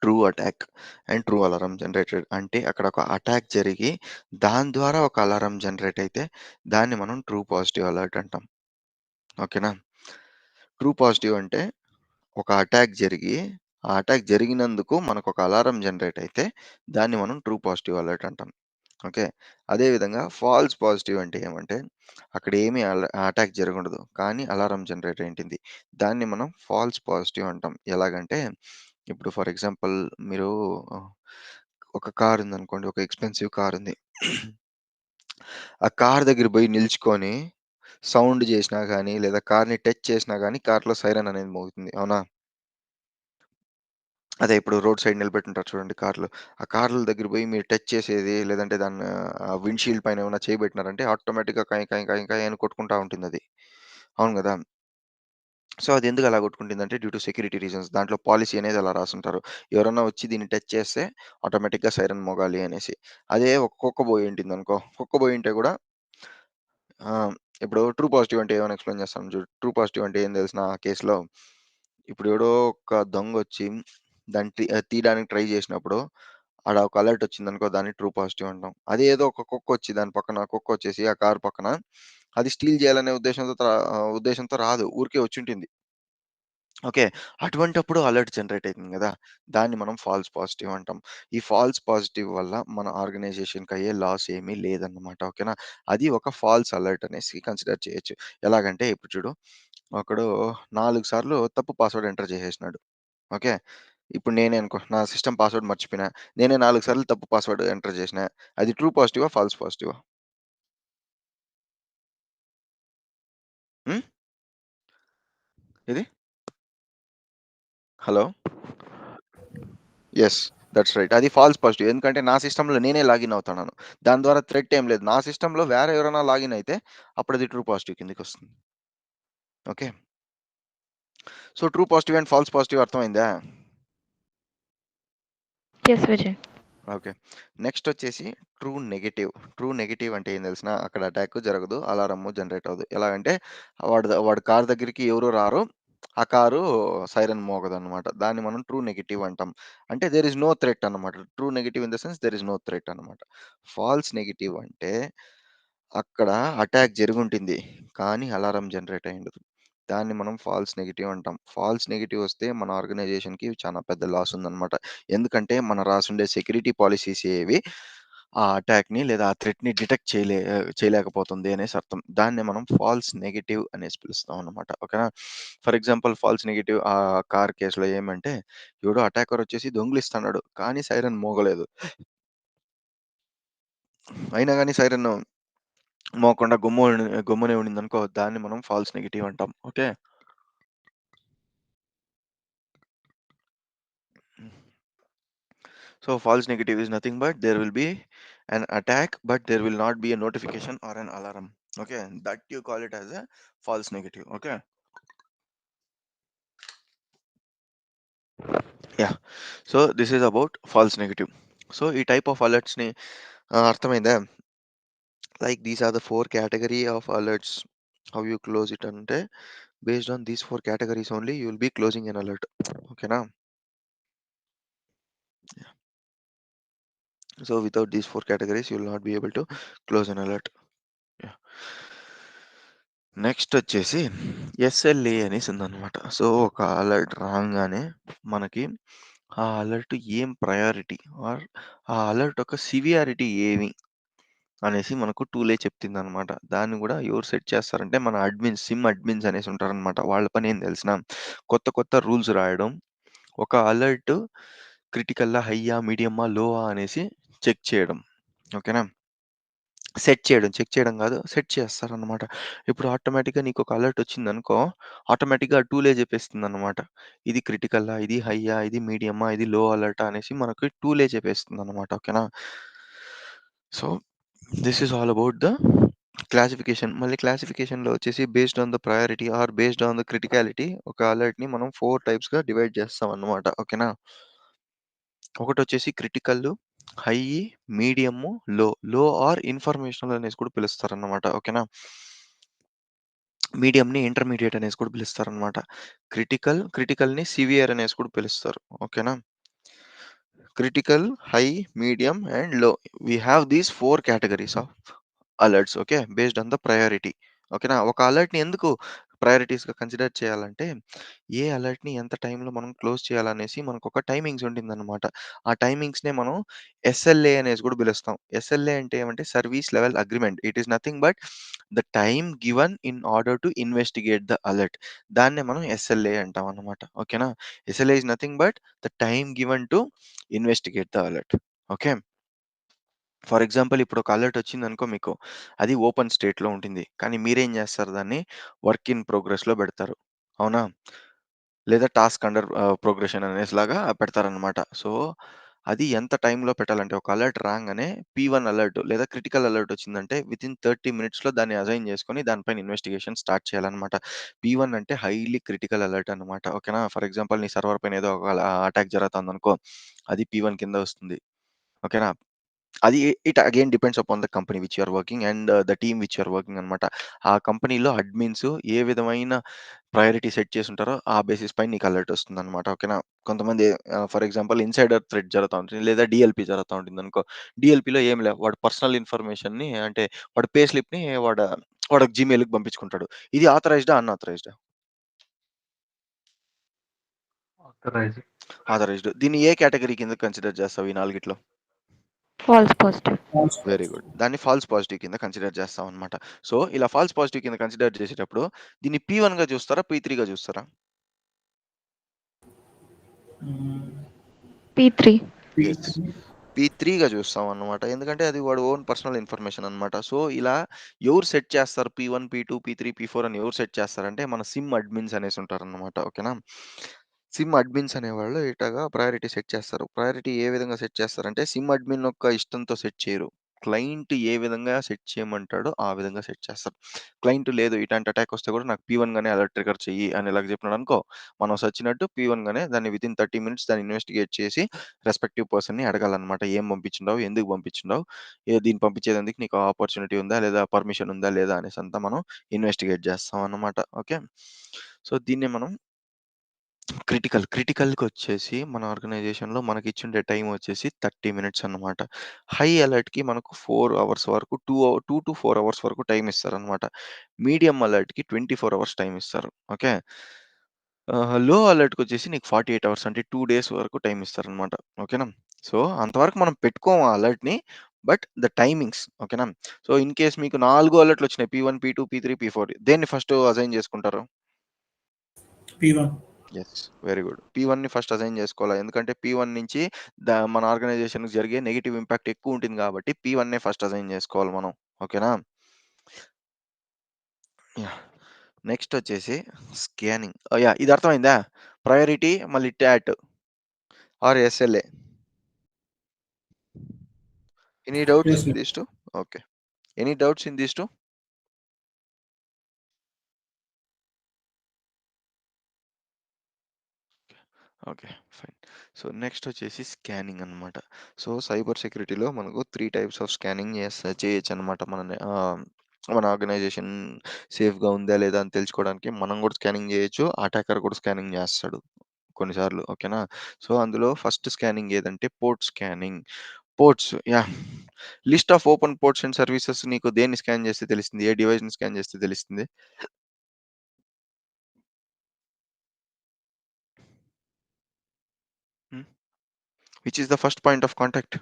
True attack and true alarm generated. అంటే అక్కడ ఒక అటాక్ జరిగి దాని ద్వారా ఒక అలారం జనరేట్ అయితే దాన్ని మనం ట్రూ పాజిటివ్ అలర్ట్ అంటాం. ఓకేనా? ట్రూ పాజిటివ్ అంటే ఒక అటాక్ జరిగి, ఆ అటాక్ జరిగినందుకు మనకొక అలారం జనరేట్ అయితే దాన్ని మనం ట్రూ పాజిటివ్ అలర్ట్ అంటాం. ఓకే. అదే విధంగా ఫాల్స్ పాజిటివ్ అంటే ఏమంటే అక్కడేమి అటాక్ జరగుండదు. కానీ అలారం జనరేట్ అయింటుంది. దాన్ని మనం ఫాల్స్ పాజిటివ్ అంటాం. ఎలాగంటే ఇప్పుడు ఫర్ ఎగ్జాంపుల్ మీరు ఆహ్, ఒక కార్ ఉందనుకోండి. ఒక ఎక్స్‌పెన్సివ్ కార్ ఉంది. ఆ కార్ దగ్గర పోయి నిల్చుకొని సౌండ్ చేసినా గాని, లేదా కార్‌ని టచ్ చేసినా గాని కార్‌లో సైరన్ అనేది మోగుతుంది. అవునా? అదే ఇప్పుడు రోడ్ సైడ్ నిలబెట్టుంటారు చూడండి కార్లు. ఆ కార్ల దగ్గర పోయి మీరు టచ్ చేసేది లేదంటే దాన్ని విండ్‌షీల్డ్ పైన ఏమైనా చేయి పెట్టినారంటే ఆటోమేటిక్‌గా కయ్ కయ్ కయ్ కయ్ అని కొట్టుకుంటా ఉంటుందది. అవును గదా! సో, అది ఎందుకు అలా కొట్టుకుంటుందంటే డ్యూ టు సెక్యూరిటీ రీజన్స్. దాంట్లో పాలిసీ అనేది అలా రాసుంటారు. ఎవరన్నా వచ్చి దీన్ని టచ్ చేస్తే ఆటోమేటిక్‌గా సైరన్ మోగాలి అనేసి. అదే ఒక కుక్క పోయుంటుందనుకో, కుక్క పోయుంటే గూడా ఇప్పుడు ట్రూ పాజిటివ్ అంటే ఏమని ఎక్స్‌ప్లెయిన్ చేస్తాను చూడు. ట్రూ పాజిటివ్ అంటే ఏం తెలిసిన ఆ కేస్‌లో ఇప్పుడు ఎవడో ఒక దొంగొచ్చి దాన్ని తీయడానికి ట్రై చేసినప్పుడు ఆడ ఒక అలర్ట్ వచ్చిందనుకో దాన్ని ట్రూ పాజిటివ్ అంటాం. అదే ఏదో ఒక కుక్కొచ్చి దాని పక్కన కుక్కొచ్చేసి ఆ కారు పక్కన అది స్టీల్ చేయాలనే ఉద్దేశంతో రాదు. ఊరికే వచ్చుంటుంది. ఓకే. అటువంటప్పుడు అలర్ట్ జనరేట్ అయితుంది గదా! దాన్ని మనం ఫాల్స్ పాజిటివ్ అంటాం. ఈ ఫాల్స్ పాజిటివ్ వల్ల మన ఆర్గనైజేషన్‌కి అయ్యే లాస్ ఏమీ లేదన్నమాట. ఓకేనా? అది ఒక ఫాల్స్ అలర్ట్ అనేసి కన్సిడర్ చేయొచ్చు. ఎలాగంటే ఇప్పుడు చూడు ఒకడు 4 సార్లు తప్పు పాస్వర్డ్ ఎంటర్ చేసేసినాడు. ఓకే. ఇప్పుడు నేనే అనుకో నా సిస్టమ్ పాస్వర్డ్ మర్చిపోయినా. నేనే 4 సార్లు తప్పు పాస్వర్డ్ ఎంటర్ చేసినా. అది ట్రూ పాజిటివా? ఫాల్స్ పాజిటివా? హ్మ్. ఏది? హలో! యెస్. That's right. అది ఫాల్స్ పాజిటివ్. ఎందుకంటే నా సిస్టమ్‌లో నేనే లాగిన్ అవుతున్నాను. దాని ద్వారా థ్రెట్ ఏం లేదు. నా సిస్టమ్‌లో వేరే ఎవరైనా లాగిన్ అయితే అప్పుడది ట్రూ పాజిటివ్ కిందకొస్తుంది. Okay. So, true positive and false positive అర్థమైందా? Yes, Vijay. ఓకే. నెక్స్టొచ్చేసి ట్రూ నెగెటివ్. ట్రూ నెగెటివ్ అంటే ఏం తెలిసినా అక్కడ అటాక్ జరగదు. అలారము జనరేట్ అవ్వదు. ఎలాగంటే వాడి కారు దగ్గరికి ఎవరు రారు. ఆ కారు సైరన్ మోగదనమాట. దాన్ని మనం ట్రూ నెగెటివ్ అంటాం. అంటే దేర్ ఈస్ నో థ్రెట్ అన్నమాట. True negative in the sense there is no threat అన్నమాట. ఫాల్స్ నెగెటివ్ అంటే అక్కడ అటాక్ జరిగుంటుంది. కానీ అలారం జనరేట్ అయ్యుండదు. దాన్ని మనం ఫాల్స్ నెగెటివ్ అంటాం. ఫాల్స్ నెగెటివ్ వస్తే మన ఆర్గనైజేషన్‌కి చాలా పెద్ద లాస్ ఉందన్నమాట. ఎందుకంటే మన రాసుండే సెక్యూరిటీ పాలిసీస్ ఏవి ఆ అటాక్‌ని లేదా ఆ థ్రెట్‌ని డిటెక్ట్ చేయలేకపోతుంది అనేసి అర్థం. దాన్నే మనం ఫాల్స్ నెగెటివ్ అనేసి పిలుస్తాం అన్నమాట. ఓకేనా? ఫర్ ఎగ్జాంపుల్ ఫాల్స్ నెగెటివ్ కార్ కేస్‌లో ఏమంటే ఎవడో అటాకర్ వచ్చేసి దొంగిలిస్తున్నాడు. కానీ సైరన్ మోగలేదు. అయినా గాని సైరన్ మోగకుండా గమ్మునే ఉండిందనుకో దాన్ని మనం ఫాల్స్ నెగెటివ్ అంటాం. Okay. So false negative is nothing but there will be an attack, but there will not be a notification or an alarm. Okay, that you call it as a false negative. Okay, yeah. So this is about false negative. So ఈ type of alerts ని అర్థమైందా? Like these are the 4 category of alerts. How you close it అంటే based on these 4 categories only you will be closing an alert. ఓకేనా? So without these 4 categories you will not be able to close an alert. Yeah. Next వచ్చేసి SLA అనేసి ఉందన్నమాట. So ఒక alert రాంగానే మనకి ఆ alert ఏం ప్రయారిటీ ఆర్ ఆ అలర్ట్ యొక్క సివియారిటీ ఏమి అనేసి మనకు టూలే చెప్తుందనమాట. దాన్ని గూడా ఎవరు సెట్ చేస్తారంటే మన అడ్మిన్స్, సిమ్ అడ్మిన్స్ అనేసి ఉంటారనమాట. వాళ్ళ పనేం తెలిసిన కొత్త కొత్త రూల్స్ రాయడం. ఒక అలర్ట్ క్రిటికల్లా, హైయ్యా, మీడియమా, లోవా అనేసి చెక్ చేయడం. ఓకేనా? సెట్ చేయడం. చెక్ చేయడం గాదు. సెట్ చేస్తారనమాట. ఇప్పుడు ఆటోమేటిక్‌గా నీకొక అలర్ట్ వచ్చిందనుకో, ఆటోమేటిక్‌గా టూలే జెప్పేస్తుందనమాట. ఇది క్రిటికల్లా, ఇది హైయ్యా, ఇది మీడియమా, ఇది లో అలర్టా అనేసి మనకి టూలే చెప్పేస్తుందనమాట. ఓకేనా? So, this is all about the classification. మళ్ళీ క్లాసిఫికేషన్‌లో వచ్చేసి based on the priority or based on the criticality ఒక అలర్ట్‌ని మనం 4 టైప్స్‌గా డివైడ్ చేస్తామనమాట. ఓకేనా? ఒకటొచ్చేసి క్రిటికల్లు, హై, మీడియము, లో. లో ఆర్ ఇన్ఫర్మేషనల్ అనేసి కూడా పిలుస్తారనమాట. ఓకేనా? మీడియంని ఇంటర్మీడియేట్ అనేసి కూడా పిలుస్తారనమాట. క్రిటికల్‌ని సివియర్ అనేసి కూడా పిలుస్తారు. ఓకేనా? Critical, high, medium and low. We have these 4 categories of alerts. Okay. Based on the priority. ఓకేనా? ఒక అలర్ట్‌ని ఎందుకు ప్రయారిటీస్‌గా కన్సిడర్ చేయాలంటే, ఏ అలర్ట్‌ని ఎంత టైంలో మనం క్లోజ్ చేయాలనేసి మనకొక టైమింగ్స్ ఉంటుందన్నమాట. ఆ టైమింగ్స్‌నే మనం ఎస్ఎల్ఏ అనేసి కూడా పిలుస్తాం. ఎస్ఎల్ఏ అంటే ఏమంటే service level agreement. It is nothing but the time given in order to investigate the alert. దాన్నే మనం ఎస్ఎల్ఏ అంటామన్నమాట. ఓకేనా? SLA is nothing but the time given to investigate the alert. Okay. For example ఇప్పుడు ఒక alert వచ్చిందనుకో మీకు. అది open స్టేట్‌లో ఉంటుంది. కానీ మీరేం జేస్తారు దాన్ని వర్క్ ఇన్ ప్రోగ్రెస్‌లో బెడతారు. అవునా? లేదా టాస్క్ అండర్ ప్రోగ్రెషన్ అనేసిలాగా పెడతారనమాట. సో, అది ఎంత టైంలో పెట్టాలంటే ఒక అలర్ట్ రాంగానే పీ1 అలర్ట్ లేదా క్రిటికల్ అలర్ట్ వచ్చిందంటే వితిన్ 30 మినిట్స్‌లో దాన్ని అసైన్ చేసుకొని దానిపైన ఇన్వెస్టిగేషన్ స్టార్ట్ చేయాలనమాట. పీ1 అంటే హైలీ క్రిటికల్ అలర్ట్ అనమాట. ఓకేనా? ఫర్ ఎగ్జాంపుల్ నీ సర్వర్ పైన ఏదో ఒక అటాక్ జరుగుతుందనుకో. అది పీ1 కింద వస్తుంది. ఓకేనా? అది it again depends upon the company which you are working and the team which you are working అనమాట. ఆ కంపెనీలో అడ్మిన్స్ ఏ విధమైన ప్రయారిటీ సెట్ చేసుంటారో ఆ బేసిస్ పైన నీకు అలర్ట్ వస్తుందనమాట. ఓకేనా? కొంతమంది ఫర్ ఎగ్జాంపుల్ ఇన్‌సైడర్ థ్రెట్ జరుగుతా ఉంటుంది. లేదా డీఎల్‌పీ జరుగుతా ఉంటుందనుకో. డీఎల్‌పీలో ఏమి లేవు. వాడు పర్సనల్ ఇన్ఫర్మేషన్‌ని అంటే వాడి పే స్లిప్‌ని వాడు జీమెయిల్‌కి పంపించుకుంటాడు. ఇది ఆథరైజ్డా? అన్‌ఆథరైజ్డా? ఆథరైజ్డ్. ఆథరైజ్డ్. దీన్ని ఏ కేటగరీ కింద కన్సిడర్ చేస్తావు ఈ నాలుగిట్లో? False positive. Very good. దాన్ని ఫాల్స్ పాజిటివ్ కింద కన్సిడర్ చేస్తామనమాట. సో, ఇలా ఫాల్స్ పాజిటివ్ కింద కన్సిడర్ చేసేటప్పుడు దీన్ని పీ1గా చూస్తారా? పీ3గా చూస్తారా? P3. యెస్. పీ3గా చూస్తామనమాట. ఎందుకంటే అది వాడి ఓన్ పర్సనల్ ఇన్ఫర్మేషన్ అనమాట. సో, ఇలా ఎవరు సెట్ చేస్తారు పీ1, పీ2, పీ3, పీ4 అని ఎవరు సెట్ చేస్తారంటే మన సిమ్ అడ్మిన్స్ అనేసి ఉంటారనమాట. ఓకేనా? సిమ్ అడ్మిన్స్ అనేవాళ్ళు ఇట్లాగా ప్రయారిటీ సెట్ చేస్తారు. ప్రయారిటీ ఏ విధంగా సెట్ చేస్తారంటే సిమ్ అడ్మిన్ యొక్క ఇష్టంతో సెట్ చేయరు. క్లయింట్ ఏ విధంగా సెట్ చేయమంటాడో ఆ విధంగా సెట్ చేస్తారు. క్లయింట్ లేదు ఇట్లాంటి అటాక్ వస్తే కూడా నాకు పీ1 గానే అలర్ట్ ట్రిగ్గర్ చెయ్యి అనేలాగా చెప్పినాడనుకో, మనం సచ్చినట్టు పీ1 గానే దాన్ని వితిన్ 30 మినిట్స్ దాన్ని ఇన్వెస్టిగేట్ చేసి రెస్పెక్టివ్ పర్సన్‌ని అడగాలన్నమాట. ఏం పంపించుండావు? ఎందుకు పంపించుండావు? దీన్ని పంపించేదందుకు నీకు ఆపర్చునిటీ ఉందా? లేదా పర్మిషన్ ఉందా? లేదా? అనేసంతా మనం ఇన్వెస్టిగేట్ చేస్తామన్నమాట. ఓకే. సో, దీన్నే మనం క్రిటికల్‌కొచ్చేసి మన ఆర్గనైజేషన్‌లో మనకిచ్చుండే టైం వచ్చేసి 30 మినిట్స్ అన్నమాట. హై అలర్ట్‌కి మనకు 4 అవర్స్ వరకు 2-4 అవర్స్ వరకు టైమ్ ఇస్తారన్నమాట. మీడియం అలర్ట్‌కి 24 అవర్స్ టైమ్ ఇస్తారు. ఓకే. లో అలర్ట్‌కొచ్చేసి నీకు 48 అవర్స్ అంటే 2 డేస్ వరకు టైమ్ ఇస్తారన్నమాట. ఓకేనా. సో, అంతవరకు మనం పెట్టుకోము ఆ అలర్ట్‌ని. బట్ ద టైమింగ్స్ ఓకేనా. సో, ఇన్ కేస్ మీకు 4 అలర్ట్‌లొచ్చినాయి. పీ1, పీ2, పీ3, పీ4 దేన్ని ఫస్ట్ అసైన్ చేసుకుంటారు? P1. యెస్. Very good. పీ1ని ఫస్ట్ అసైన్ జేసుకోవాలా. ఎందుకంటే పీ1 నుంచి మన ఆర్గనైజేషన్‌కి జరిగే నెగెటివ్ ఇంపాక్ట్ ఎక్కువుంటుంది గాబట్టి పీ1నే ఫస్ట్ అసైన్ జేసుకోవాలి మనం. ఓకేనా? యాహ్! నెక్స్ట్ వచ్చేసి స్కానింగ్. యాహ్! ఇది అర్థమైందా? ప్రయారిటీ మళ్ళీ TAT or SLA. Any doubts Yes, in sir. These 2? Okay. Any doubts in these 2? Okay. Fine. So, next వచ్చేసి స్కానింగ్ అన్నమాట. సో, సైబర్ సెక్యూరిటీలో మనకు 3 టైప్స్ ఆఫ్ స్కానింగ్ చేయొచ్చన్నమాట. మన ఆర్గనైజేషన్ సేఫ్‌గా ఉందా? లేదా? అని తెలుసుకోవడానికి మనం గూడా స్కానింగ్ జేయొచ్చు. అటాకర్ కూడా స్కానింగ్ జేస్తాడు కొన్నిసార్లు. ఓకేనా? సో, అందులో ఫస్ట్ స్కానింగ్ ఏదంటే port scanning. Ports yeah! List of open ports and services నీకు దేన్ని స్కాన్ చేస్తే తెలుస్తుంది? ఏ డివైస్‌ని స్కాన్ చేస్తే తెలుస్తుంది? హ్మ్. Which is the first point of contact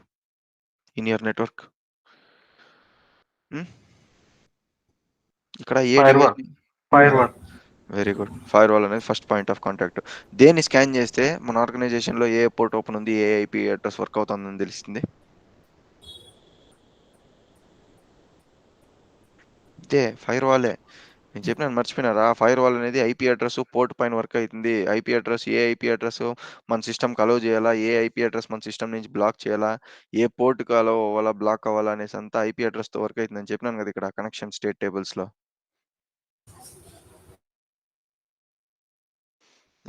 in your network? ఇక్కడ ఏ Firewall. Device? Firewall. Very good. Fire wall అనేది ఫస్ట్ పాయింట్ ఆఫ్ కాంటాక్ట్. దేన్ని స్కాన్ చేస్తే మన ఆర్గనైజేషన్లో ఏ పోర్ట్ ఓపెన్ ఉంది, ఏ ఐపీ అడ్రస్ వర్క్ అవుతుందని తెలుస్తుంది? ఇదే ఫైర్ వాలే. నేను చెప్పినాను, మర్చిపోయినారా? ఫైర్ వాల్ అనేది ఐపీ అడ్రస్ పోర్ట్ పైన వర్క్ అవుతుంది. ఐపీ అడ్రస్, ఏ ఐపీ అడ్రస్ మన సిస్టమ్కి అలో చేయాలా, ఏ ఐపీ అడ్రస్ మన సిస్టమ్ నుంచి బ్లాక్ చేయాలా, ఏ పోర్ట్కి అలో అవ్వాలా, బ్లాక్ అవ్వాలా అనేసి అంతా ఐపీ అడ్రస్తో వర్క్ అవుతుంది అని చెప్పినాను కదా ఇక్కడ కనెక్షన్ స్టేట్ టేబుల్స్లో.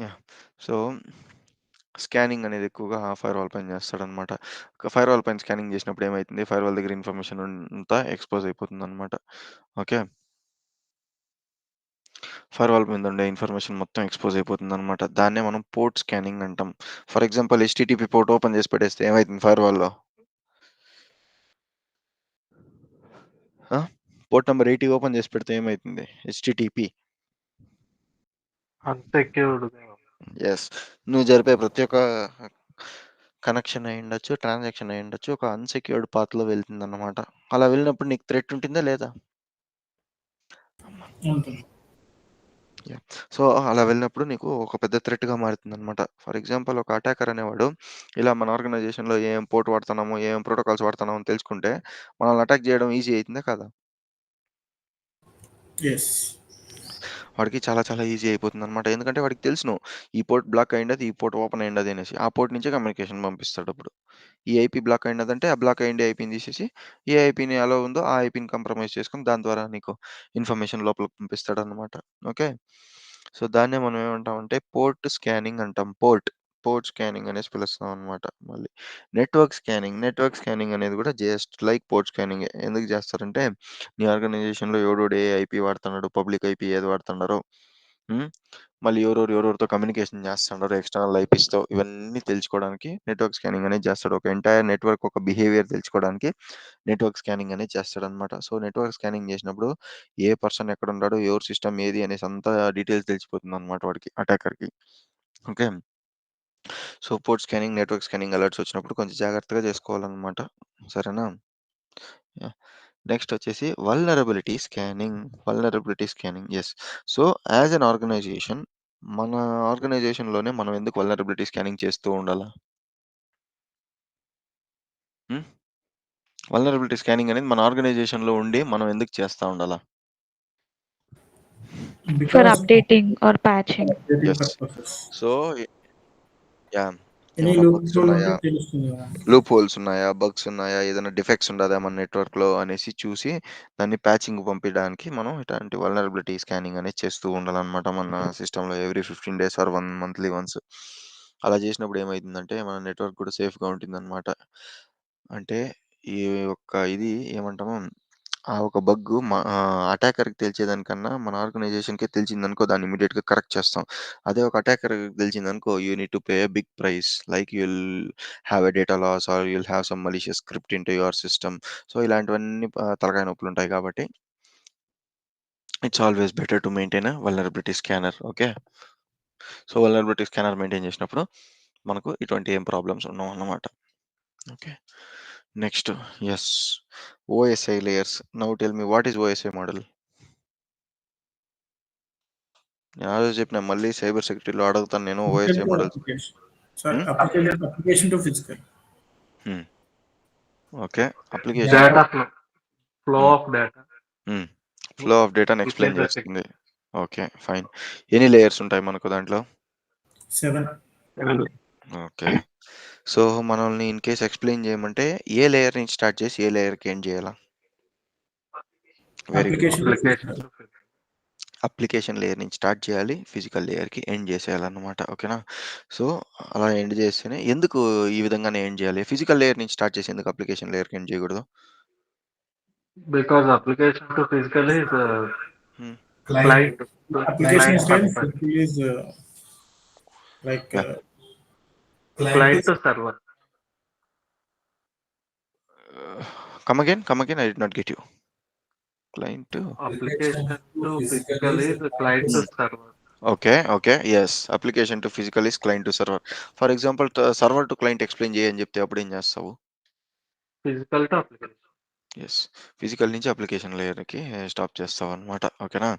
యా. సో స్కానింగ్ అనేది ఎక్కువగా ఫైర్ వాల్ పైన చేస్తాడనమాట. ఫైర్ వాల్ పైన స్కానింగ్ చేసినప్పుడు ఏమవుతుంది, ఫైర్ వాల్ దగ్గర ఇన్ఫర్మేషన్ అంతా ఎక్స్పోజ్ అయిపోతుంది అనమాట. ఓకే. ఫైర్ వాల్ మీద ఉండే ఇన్ఫర్మేషన్ మొత్తం ఎక్స్పోజ్ అయిపోతుంది అనమాట. దాన్నే మనం పోర్ట్ స్కానింగ్ అంటాం. For example HTTP port open చేసి పెట్టేస్తే ఏమవుతుంది ఫైర్ వాల్లో? పోర్ట్ నెంబర్ 80 ఓపెన్ చేసి పెడితే ఏమవుతుంది? హెచ్టిటిపి. Unsecured. ఎస్. నువ్వు జరిపే ప్రతి ఒక్క కనెక్షన్ అయి ఉండొచ్చు, ట్రాన్సాక్షన్ అయి ఉండొచ్చు, ఒక అన్సెక్యూర్డ్ పాత్లో వెళ్తుంది అన్నమాట. అలా వెళ్ళినప్పుడు నీకు థ్రెట్ ఉంటుందా లేదా? ఉంటుంది. సో అలా వెళ్ళినప్పుడు నీకు ఒక పెద్ద థ్రెట్గా మారుతుంది అనమాట. ఫర్ ఎగ్జాంపుల్ ఒక అటాకర్ అనేవాడు ఇలా మన ఆర్గనైజేషన్లో ఏం పోర్ట్ వాడుతున్నామో, ఏం ప్రోటోకాల్స్ వాడుతున్నామో అని తెలుసుకుంటే మనల్ని అటాక్ చేయడం ఈజీ అవుతుందా కదా? ఎస్. వాడికి చాలా చాలా ఈజీ అయిపోతుంది అనమాట. ఎందుకంటే వాడికి తెలుసును ఈ పోర్ట్ బ్లాక్ అయ్యింది, ఈ పోర్ట్ ఓపెన్ అయ్యింది అనేసి. ఆ పోర్ట్ నుంచే కమ్యూనికేషన్ పంపిస్తాడు. అప్పుడు ఈ ఐపీ బ్లాక్ అయ్యిందంటే ఆ బ్లాక్ అయ్యింది ఐపీని తీసేసి ఏ ఐపీని అలో ఉందో ఆ ఐపీని కంప్రమైజ్ చేసుకొని దాని ద్వారా నీకు ఇన్ఫర్మేషన్ లోపలికి పంపిస్తాడు అనమాట. ఓకే. సో దాన్నే మనం ఏమంటామంటే పోర్ట్ స్కానింగ్ అంటాం. పోర్ట్ స్కానింగ్ అనేసి పిలుస్తాం అనమాట. మళ్ళీ నెట్వర్క్ స్కానింగ్ అనేది కూడా జస్ట్ లైక్ పోర్ట్ స్కానింగ్. ఎందుకు చేస్తారంటే నీ ఆర్గనైజేషన్లో ఎవడోడు ఏ ఐపీ వాడుతున్నాడు, పబ్లిక్ ఐపీ ఏది వాడుతున్నారో, మళ్ళీ ఎవరెవరితో కమ్యూనికేషన్ చేస్తున్నారు ఎక్స్టర్నల్ ఐపీస్తో, ఇవన్నీ తెలుసుకోవడానికి నెట్వర్క్ స్కానింగ్ అనేది చేస్తాడు. ఒక ఎంటైర్ నెట్వర్క్ ఒక బిహేవియర్ తెలుసుకోవడానికి నెట్వర్క్ స్కానింగ్ అనేది చేస్తాడనమాట. సో నెట్వర్క్ స్కానింగ్ చేసినప్పుడు ఏ పర్సన్ ఎక్కడ ఉన్నాడో, ఎవరి సిస్టమ్ ఏది అనేసి అంతా డీటెయిల్స్ తెలిసిపోతుంది అనమాట వాడికి, అటాకర్కి. Okay. So port scanning, network scanning alerts వచ్చినప్పుడు కొంచెం జాగ్రత్తగా చేసుకోవాలన్నమాట. సరేనా? నెక్స్ట్ వచ్చేసి vulnerability scanning. Yes. So as an organisation, మన ఆర్గనైజేషన్లోనే మనం ఎందుకు వల్నరబిలిటీ స్కానింగ్ చేస్తూ ఉండాలా? వల్నరబిలిటీ స్కానింగ్ అనేది మన ఆర్గనైజేషన్లో ఉండి మనం ఎందుకు చేస్తూ ఉండాలా? For Because updating or patching. updating yes. purposes. So ya, any ఏమైనా లూప్ బగ్స్ హోల్ ఉన్నాయా, ఉంటే తెలుస్తుంది కదా. లూప్ హోల్స్ ఉన్నాయా, బగ్స్ ఉన్నాయా, ఏదైనా డిఫెక్ట్స్ ఉండదా మన నెట్వర్క్లో అనేసి చూసి దాన్ని ప్యాచింగ్ పంపించడానికి మనం ఇట్లాంటి వల్నరబిలిటీ స్కానింగ్ అనేది చేస్తూ ఉండాలన్నమాట మన సిస్టంలో every 15 days or 1 monthly once. అలా చేసినప్పుడు ఏమవుతుందంటే మన నెట్వర్క్ కూడా సేఫ్గా ఉంటుందన్నమాట. అంటే ఈ యొక్క ఇది ఏమంటాము, ఆ ఒక బగ్ అటాకర్కి తెలిసేదానికన్నా మన ఆర్గనైజేషన్కే తెలిసిందనుకో దాన్ని ఇమీడియట్గా కరెక్ట్ చేస్తాం. అదే ఒక అటాకర్కి తెలిసిందనుకో you need to pay a big price, like you'll have a data loss or you'll have some malicious script into your system. So ఇలాంటివన్నీ తలకాయ నొప్పులు ఉంటాయి కాబట్టి it's always better to maintain a vulnerability scanner. Okay. So vulnerability scanner maintain చేసినప్పుడు మనకు ఇటువంటి ఏం problems ఉండవు అన్నమాట. Okay. Next yes, OSI layers. Now tell me what is OSI model? నేను ఆ రోజు చెప్పిన, మళ్ళీ సైబర్ సెక్యూరిటీలో అడుగుతాను నేను OSI models. Application to physical. Okay. Application Data flow of data. Flow of డేటాని This ఎక్స్ప్లెయిన్ is the చేస్తుంది. Okay fine. ఎన్ని లేయర్స్ ఉంటాయి మనకు దాంట్లో? 7. ఓకే. సో మనల్ని ఇన్ కేస్ ఎక్స్ప్లెయిన్ చేయమంటే ఏ లేయర్ నుంచి స్టార్ట్ చేసి ఏ లేయర్కి ఎండ్ చేయాలా? Very good. application. Application layer నుంచి స్టార్ట్ చేయాలి, ఫిజికల్ లేయర్కి ఎండ్ చేసేయాలన్నమాట. ఓకేనా? సో అలా ఎండ్ చేస్తేనే, ఎందుకు ఈ విధంగానే ఎండ్ చేయాలి? ఫిజికల్ లేయర్ నుంచి స్టార్ట్ చేసి ఎందుకు అప్లికేషన్ లేయర్కి ఎండ్ చేయకూడదు? Because application to physical is Client. client. Application is Client client, physical is like client to server. Come again, I did not get you. Client to Application to physical is client to server. Okay. Yes. Application to physical is client to server. For example server to client explain చెయ్యి అని చెప్తే అప్పుడేం చేస్తావు? Physical to application. Yes. Physical నుంచి application లేయర్‌కి stop చేస్తావన్నమాట. ఓకేనా?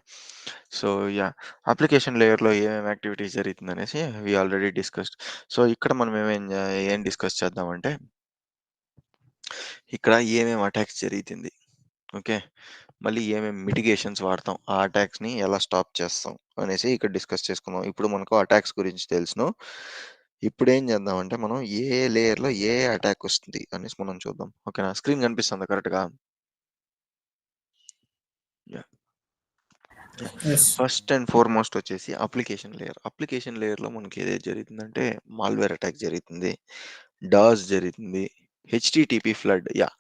So, yeah! Application లేయర్‌లో ఏమేమి యాక్టివిటీస్ జరుగుతుందనేసి వి ఆల్రెడీ డిస్కస్డ్. సో, ఇక్కడ మనం ఏం డిస్కస్ చేద్దామంటే, ఇక్కడ ఏమేమి అటాక్స్ జరుగుతుంది. ఓకే. మళ్ళీ ఏమేమి మిటిగేషన్స్ వాడతాం. ఆ అటాక్స్‌ని ఎలా స్టాప్ చేస్తాం అనేసి ఇక్కడ డిస్కస్ చేసుకుందాం. ఇప్పుడు మనకు అటాక్స్ గురించి తెలుసును. ఇప్పుడేం చేద్దామంటే మనం ఏ లేయర్‌లో ఏ అటాక్ వస్తుంది అనేసి మనం చూద్దాం. ఓకేనా? స్క్రీన్ కనిపిస్తుందా కరెక్ట్‌గా? Yeah! Yes. First and foremost వచ్చేసి అప్లికేషన్ లేయర్. అప్లికేషన్ లేయర్‌లో మనకి ఏదైతే జరుగుతుందంటే మాల్‌వేర్ అటాక్ జరుగుతుంది. డాస్ జరుగుతుంది. HTTP flood. Yeah!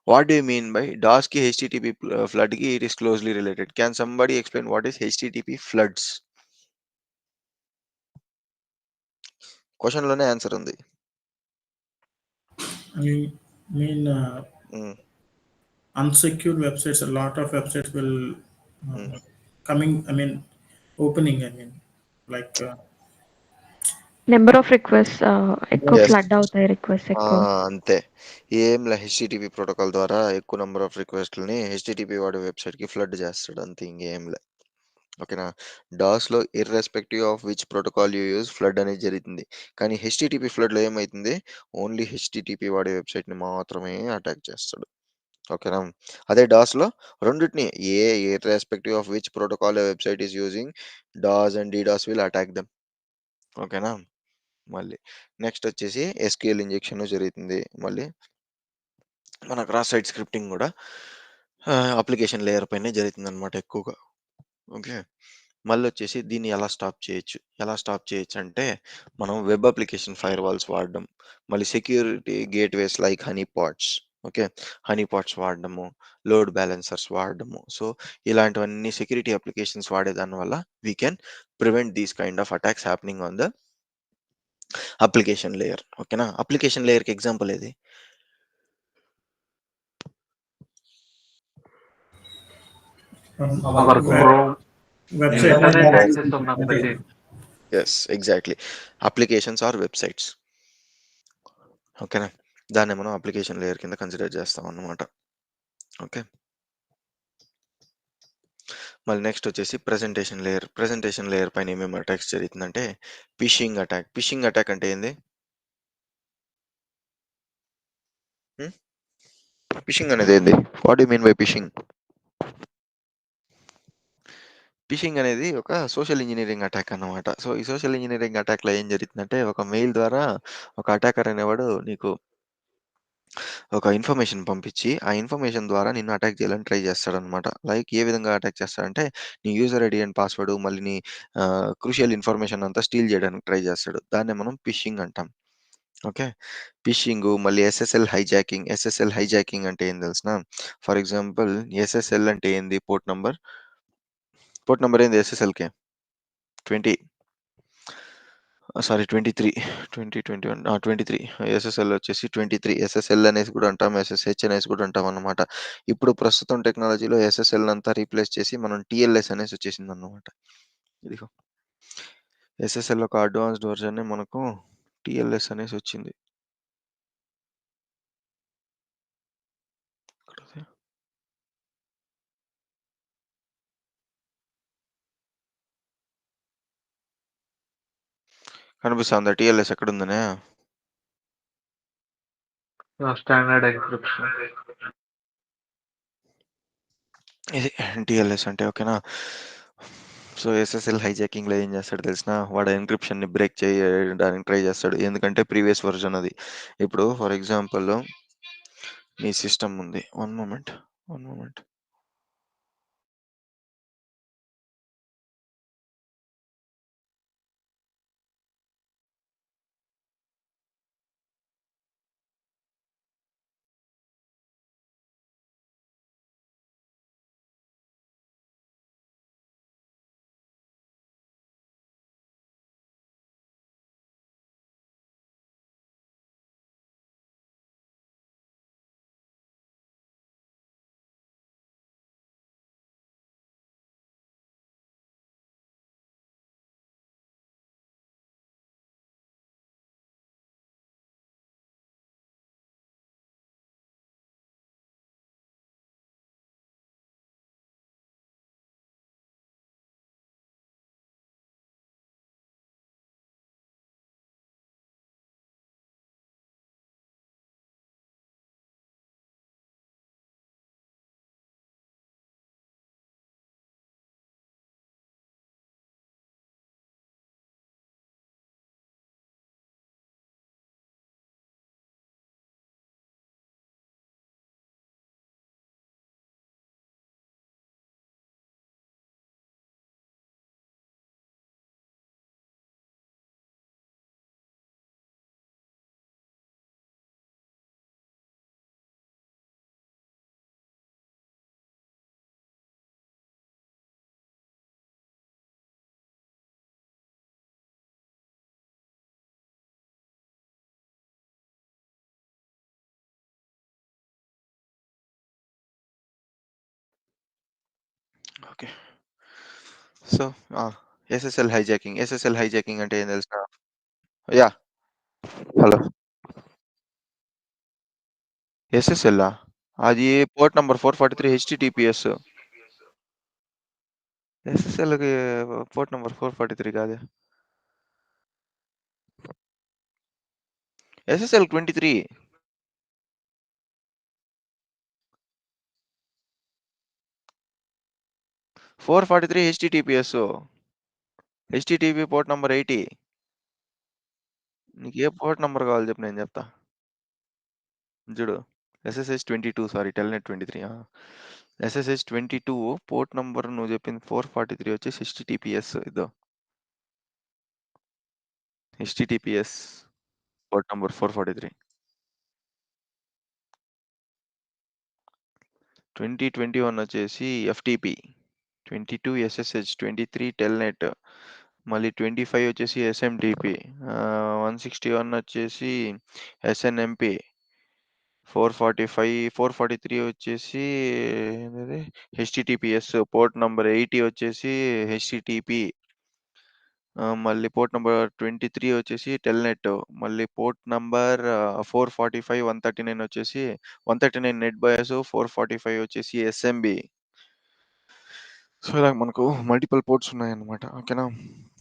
What do you mean by డాస్‌కి హెచ్‌టిటిపి ఫ్లడ్‌కి it is closely related. Can somebody explain what is HTTP floods? క్వెషన్‌లోనే ఆన్సర్ ఉంది. I mean, హ్మ్. unsecured websites, a lot of websites will హ్మ్. coming, I mean, opening, I mean, like number of request ఎక్కువ yes. Flood అవుతాయి request ఆ! ఎక్కువ. అంతే. ఏంలే హెచ్‌టిటిపి ప్రోటోకాల్ ద్వారా ఎక్కువ నంబర్ ఆఫ్ రిక్వెస్ట్‌లని హెచ్‌టిటిపి వాడే వెబ్‌సైట్‌కి ఫ్లడ్ చేస్తాడు అంతే ఇంకేంలే. ఓకేనా? డాస్‌లో irrespective of which protocol you use flood అనేది జరుగుతుంది. కానీ హెచ్‌టిటిపి ఫ్లడ్‌లో ఏమైతుంది? ఓన్లీ హెచ్‌టిటిపి వాడే వెబ్‌సైట్‌ని మాత్రమే అటాక్ చేస్తాడు. ఓకేనా? అదే డాస్‌లో రెండిటిని irrespective of which protocol a website is using DoS and DDoS will attack them. ఓకేనా? మళ్ళీ నెక్స్ట్ వచ్చేసి ఎస్‌క్యూఎల్ ఇంజెక్షన్ జరుగుతుంది. మళ్ళీ మన క్రాస్ సైట్ స్క్రిప్టింగ్ గూడా అప్లికేషన్ లేయర్ పైనే జరుగుతుందనమాట ఎక్కువగా. ఓకే. మళ్ళొచ్చేసి దీన్ని ఎలా స్టాప్ చేయొచ్చంటే, మనం వెబ్ అప్లికేషన్ ఫైర్‌వాల్స్ వాడడం, మళ్ళీ security gateways like honeypots. Okay. Honeypots వాడడము, లోడ్ బ్యాలెన్సర్స్ వాడడము. సో, ఇలాంటివన్నీ సెక్యూరిటీ అప్లికేషన్స్ వాడేదాని వల్ల we can prevent these kind of attacks happening on the application layer. ఓకేనా? అప్లికేషన్ లేయర్‌కి ఎగ్జాంపుల్ ఏది? Our web, Chrome website internet that access ఉన్న ప్రతి yes. Exactly. Applications or websites. ఓకేనా? దాన్నే మనం అప్లికేషన్ లేయర్ కింద కన్సిడర్ చేస్తామన్నమాట. ఓకే. మళ్ళీ నెక్స్ట్ వచ్చేసి ప్రెజెంటేషన్ లేయర్. ప్రెజెంటేషన్ లేయర్ పైన ఏమేమి అటాక్స్ జరుగుతుందంటే, ఫిషింగ్ అటాక్. ఫిషింగ్ అటాక్ అంటే ఏంది? హ్మ్. ఫిషింగ్ అనేది ఏంది? What do you mean by fishing? Fishing అనేది ఒక సోషల్ ఇంజినీరింగ్ అటాక్ అన్నమాట. సో, ఈ సోషల్ ఇంజినీరింగ్ అటాక్‌లో ఏం జరుగుతుందంటే, ఒక మెయిల్ ద్వారా ఒక అటాకర్ అనేవాడు నీకు ఒక ఇన్ఫర్మేషన్ పంపించి, ఆ ఇన్ఫర్మేషన్ ద్వారా నిన్ను అటాక్ చేయాలని ట్రై చేస్తాడనమాట. లైక్ ఏ విధంగా అటాక్ చేస్తాడంటే, నీ యూజర్ ఐడీ అండ్ పాస్వర్డ్ మళ్ళీ నీ క్రూషియల్ ఇన్ఫర్మేషన్ అంతా స్టీల్ చేయడానికి ట్రై చేస్తాడు. దాన్నే మనం ఫిషింగ్ అంటాం. ఓకే. ఫిషింగు మళ్ళీ ఎస్ఎస్ఎల్ హైజాకింగ్. ఎస్ఎస్ఎల్ హైజాకింగ్ అంటే ఏం తెలుసునా? ఫర్ ఎగ్జాంపుల్ ఎస్ఎస్ఎల్ అంటే ఏంది? పోర్ట్ నంబర్ ఏంది ఎస్ఎస్ఎల్‌కి? 20 సారీ 23, 2021 23 ఎస్ఎస్ఎల్ వచ్చేసి 23 ఎస్ఎస్ఎల్ అనేసి కూడా అంటాం. ఎస్ఎస్హెచ్ అనేసి కూడా అంటామన్నమాట. ఇప్పుడు ప్రస్తుతం టెక్నాలజీలో ఎస్ఎస్ఎల్ అంతా రీప్లేస్ చేసి మనం టీఎల్ఎస్ అనేసి వచ్చేసిందన్నమాట. ఇదిగో ఎస్ఎస్ఎల్ ఒక అడ్వాన్స్డ్ వర్షనే మనకు టీఎల్ఎస్ అనేసి వచ్చింది. ఎక్కడది? కనిపిస్తుందా టీఎల్ఎస్ ఎక్కడుందనే? Standard encryption. ఇది టీఎల్ఎస్ అంటే ఓకేనా? సో, ఎస్ఎస్ఎల్ హైజాకింగ్‌లో ఏం చేస్తాడో తెలిసినా? వాడు ఎన్క్రిప్షన్‌ని బ్రేక్ చేయడానికి ట్రై చేస్తాడు. ఎందుకంటే ప్రీవియస్ వర్షన్ అది. ఇప్పుడు ఫర్ ఎగ్జాంపుల్ నీ సిస్టమ్ ఉంది. One moment. Okay. So, SSL hijacking అంటే ఏం తెలుసా? యాహ్! హలో. ఎస్ఎస్ఎల్లా? అది పోర్ట్ నంబర్ 443 హెచ్‌టిటిపిఎస్. ఎస్ఎస్ఎల్‌కి పోర్ట్ నంబర్ 443 కాదే. SSL 23. 443 HTTPS. HTTP port number 80. నీకు ఏ పోర్ట్ నంబర్ కావాలో చెప్పు నేను చెప్తా. చూడు. SSH 22 sorry Telnet 23. SSH 22 port number నువ్వు చెప్పింది 443 వచ్చేసి హెచ్‌టిటిపిఎస్ ఇదో. HTTPS port number 443. 2021 వచ్చేసి ఎఫ్‌టిపి. 22 SSH, 23 Telnet. మళ్ళీ 25 వచ్చేసి ఎస్ఎంటిపి. 161 వచ్చేసి ఎస్ఎన్ఎంపి. 443 వచ్చేసి ఏందది హెచ్‌టిటిపిఎస్. పోర్ట్ నంబర్ 80 వచ్చేసి హెచ్‌టిటిపి. మళ్ళీ పోర్ట్ నంబర్ 23 వచ్చేసి టెల్‌నెట్. మళ్ళీ పోర్ట్ నంబర్ 445, 139 వచ్చేసి 139 నెట్ బయాస్, 445 వచ్చేసి ఎస్ఎంబి. సో, ఇలా మనకు మల్టిపుల్ పోర్ట్స్ ఉన్నాయన్నమాట. ఓకేనా?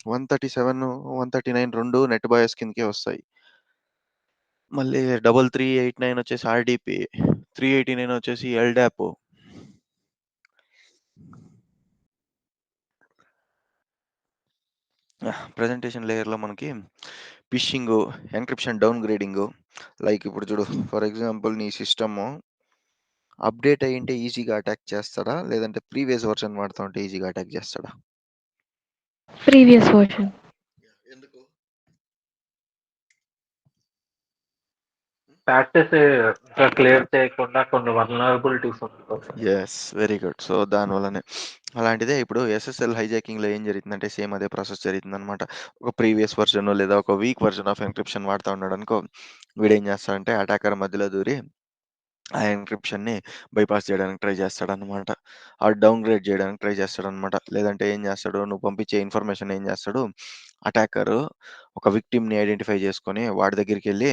137, 139 రెండు నెట్ బయాస్ కిందకే వస్తాయి. మళ్ళీ 3389 వచ్చేసి ఆర్‌డిపి. 389 వచ్చేసి ఎల్‌డాప్. ప్రెజెంటేషన్ లేయర్‌లో మనకి ఫిషింగు, ఎన్క్రిప్షన్ డౌన్ గ్రేడింగు. లైక్ ఇప్పుడు చూడు ఫర్ ఎగ్జాంపుల్ నీ సిస్టము అప్‌డేట్ అయ్యుంటే ఈజీగా అటాక్ చేస్తాడా? లేదంటే ప్రీవియస్ వర్షన్ వాడుతా ఉంటే ఈజీగా అటాక్ చేస్తాడా? Previous version. ఎందుకు? ప్యాచెస్ ఇంకా క్లియర్ చేయకుండా కొన్ని వల్నరబిలిటీస్ ఉంటాయి. యెస్. Very good. సో, దానివల్లనే. అలాంటిదే ఇప్పుడు ఎస్ఎస్ఎల్ హైజాకింగ్‌లో ఏం జరిగిందంటే సేమ్ అదే ప్రాసెస్ జరిగిందనమాట. ఒక ప్రీవియస్ వర్షన్ లేదా ఒక వీక్ వర్షన్ ఆఫ్ ఎన్క్రిప్షన్ వాడుతా ఉన్నాడనుకో, వీడేం చేస్తాడంటే అటాకర్ మధ్యలో దూరి ఆ ఎన్క్రిప్షన్‌ని బైపాస్ చేయడానికి ట్రై చేస్తాడనమాట. డౌన్‌గ్రేడ్ చేయడానికి ట్రై చేస్తాడనమాట. లేదంటే ఏం చేస్తాడు, నువ్వు పంపించే ఇన్ఫర్మేషన్ ఏం చేస్తాడు, అటాకరు ఒక విక్టిమ్‌ని ఐడెంటిఫై చేసుకొని వాడి దగ్గరికెళ్ళి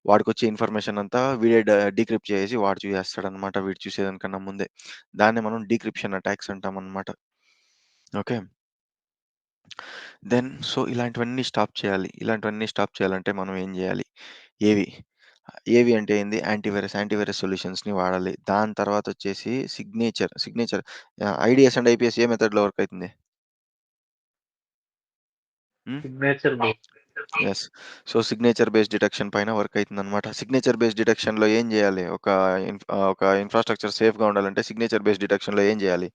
వాడికొచ్చే ఇన్ఫర్మేషన్ అంతా వీడే డీక్రిప్ట్ చేసేసి వాడు చూసేస్తాడనమాట. వీడు చూసేదానికన్నా ముందే. దాన్నే మనం డీక్రిప్షన్ అటాక్స్ అంటామనమాట. ఓకే. సో, ఇలాంటివన్నీ స్టాప్ చేయాలి. ఇలాంటివన్నీ స్టాప్ చేయాలంటే మనం ఏం చేయాలి? ఏవి? ఏవి అంటే ఏంది? యాంటీవైరస్ సొల్యూషన్స్‌ని వాడాలి. దాని తర్వాతొచ్చేసి సిగ్నేచర్ ఐడీఎస్ అండ్ ఐపీఎస్ ఏ మెథడ్‌లో వర్క్ అయితుంది? హ్మ్. Signature yes. So, signature based detection పైన వర్క్ అయితుందనమాట. సిగ్నేచర్ బేస్డ్ డిటెక్షన్‌లో ఏం జేయాలి? ఒక ఇన్‌ఫ్రాస్ట్రక్చర్ సేఫ్‌గా ఉండాలంటే సిగ్నేచర్ బేస్డ్ డిటెక్షన్‌లో ఏం జేయాలి?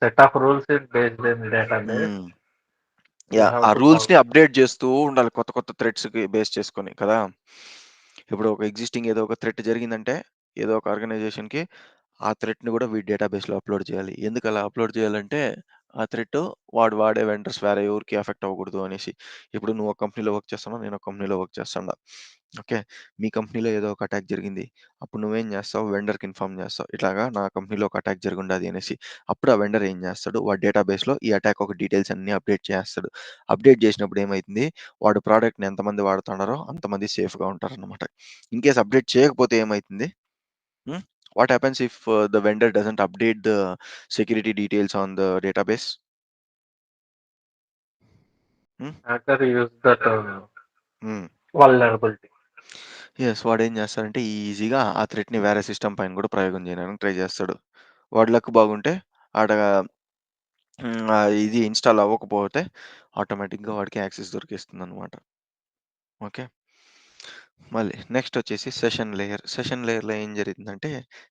Set of rules in based in database. Hmm. You yeah! Have uh to రూల్స్‌ని ఫాలో. అప్‌డేట్ జేస్తూ ఉండాలి. కొత్త కొత్త థ్రెడ్స్‌కి బేస్ చేసుకొని కదా! ఇప్పుడు ఒక ఎగ్జిస్టింగ్ ఏదో ఒక థ్రెట్ జరిగిందంటే, ఏదో ఒక ఆర్గనైజేషన్‌కి ఆ థ్రెట్‌ని గూడా వీడి డేటాబేస్‌లో అప్‌లోడ్ చేయాలి. ఎందుకలా అప్‌లోడ్ చేయాలంటే, ఆ థ్రెట్ వాడు వాడే వెండర్స్ వేరే ఎవరికీ ఎఫెక్ట్ అవ్వకూడదు అనేసి. ఇప్పుడు నువ్వు ఒక కంపెనీలో వర్క్ చేస్తున్నావు. నేను ఒక కంపెనీలో వర్క్ చేస్తున్నా. ఓకే. మీ కంపెనీలో ఏదో ఒక అటాక్ జరిగింది. అప్పుడు నువ్వేం చేస్తావు? వెండర్‌కి ఇన్ఫార్మ్ చేస్తావు. ఇట్లాగా నా కంపెనీలో ఒక అటాక్ జరిగుండాది అనేసి. అప్పుడు ఆ వెండర్ ఏం చేస్తాడు? వాడి డేటాబేస్‌లో ఈ అటాక్ ఒక డీటెయిల్స్ అన్నీ అప్‌డేట్ చేస్తాడు. అప్‌డేట్ చేసినప్పుడు ఏమైతుంది? వాడు ప్రొడక్ట్‌ని ఎంతమంది వాడుతున్నారో అంతమంది సేఫ్‌గా ఉంటారనమాట. ఇన్‌కేస్ అప్‌డేట్ చేయకపోతే ఏమైతుంది? Hmm? What happens if the vendor doesn't update the security details on the database? Hmm? Hacker use that Hmm. Vulnerability. Yes వాడేం చేస్తాడంటే ఈజీగా ఆ థ్రెట్‌ని వేరే సిస్టమ్ పైన కూడా ప్రయోగం చేయడానికి ట్రై చేస్తాడు. వాడి లక్ బాగుంటే ఆడ ఇది ఇన్‌స్టాల్ అవ్వకపోతే ఆటోమేటిక్‌గా వాడికి యాక్సెస్ దొరికేస్తుందనమాట. ఓకే. మళ్ళీ నెక్స్ట్ వచ్చేసి సెషన్ లేయర్. సెషన్ లేయర్‌లో ఏం జరిగిందంటే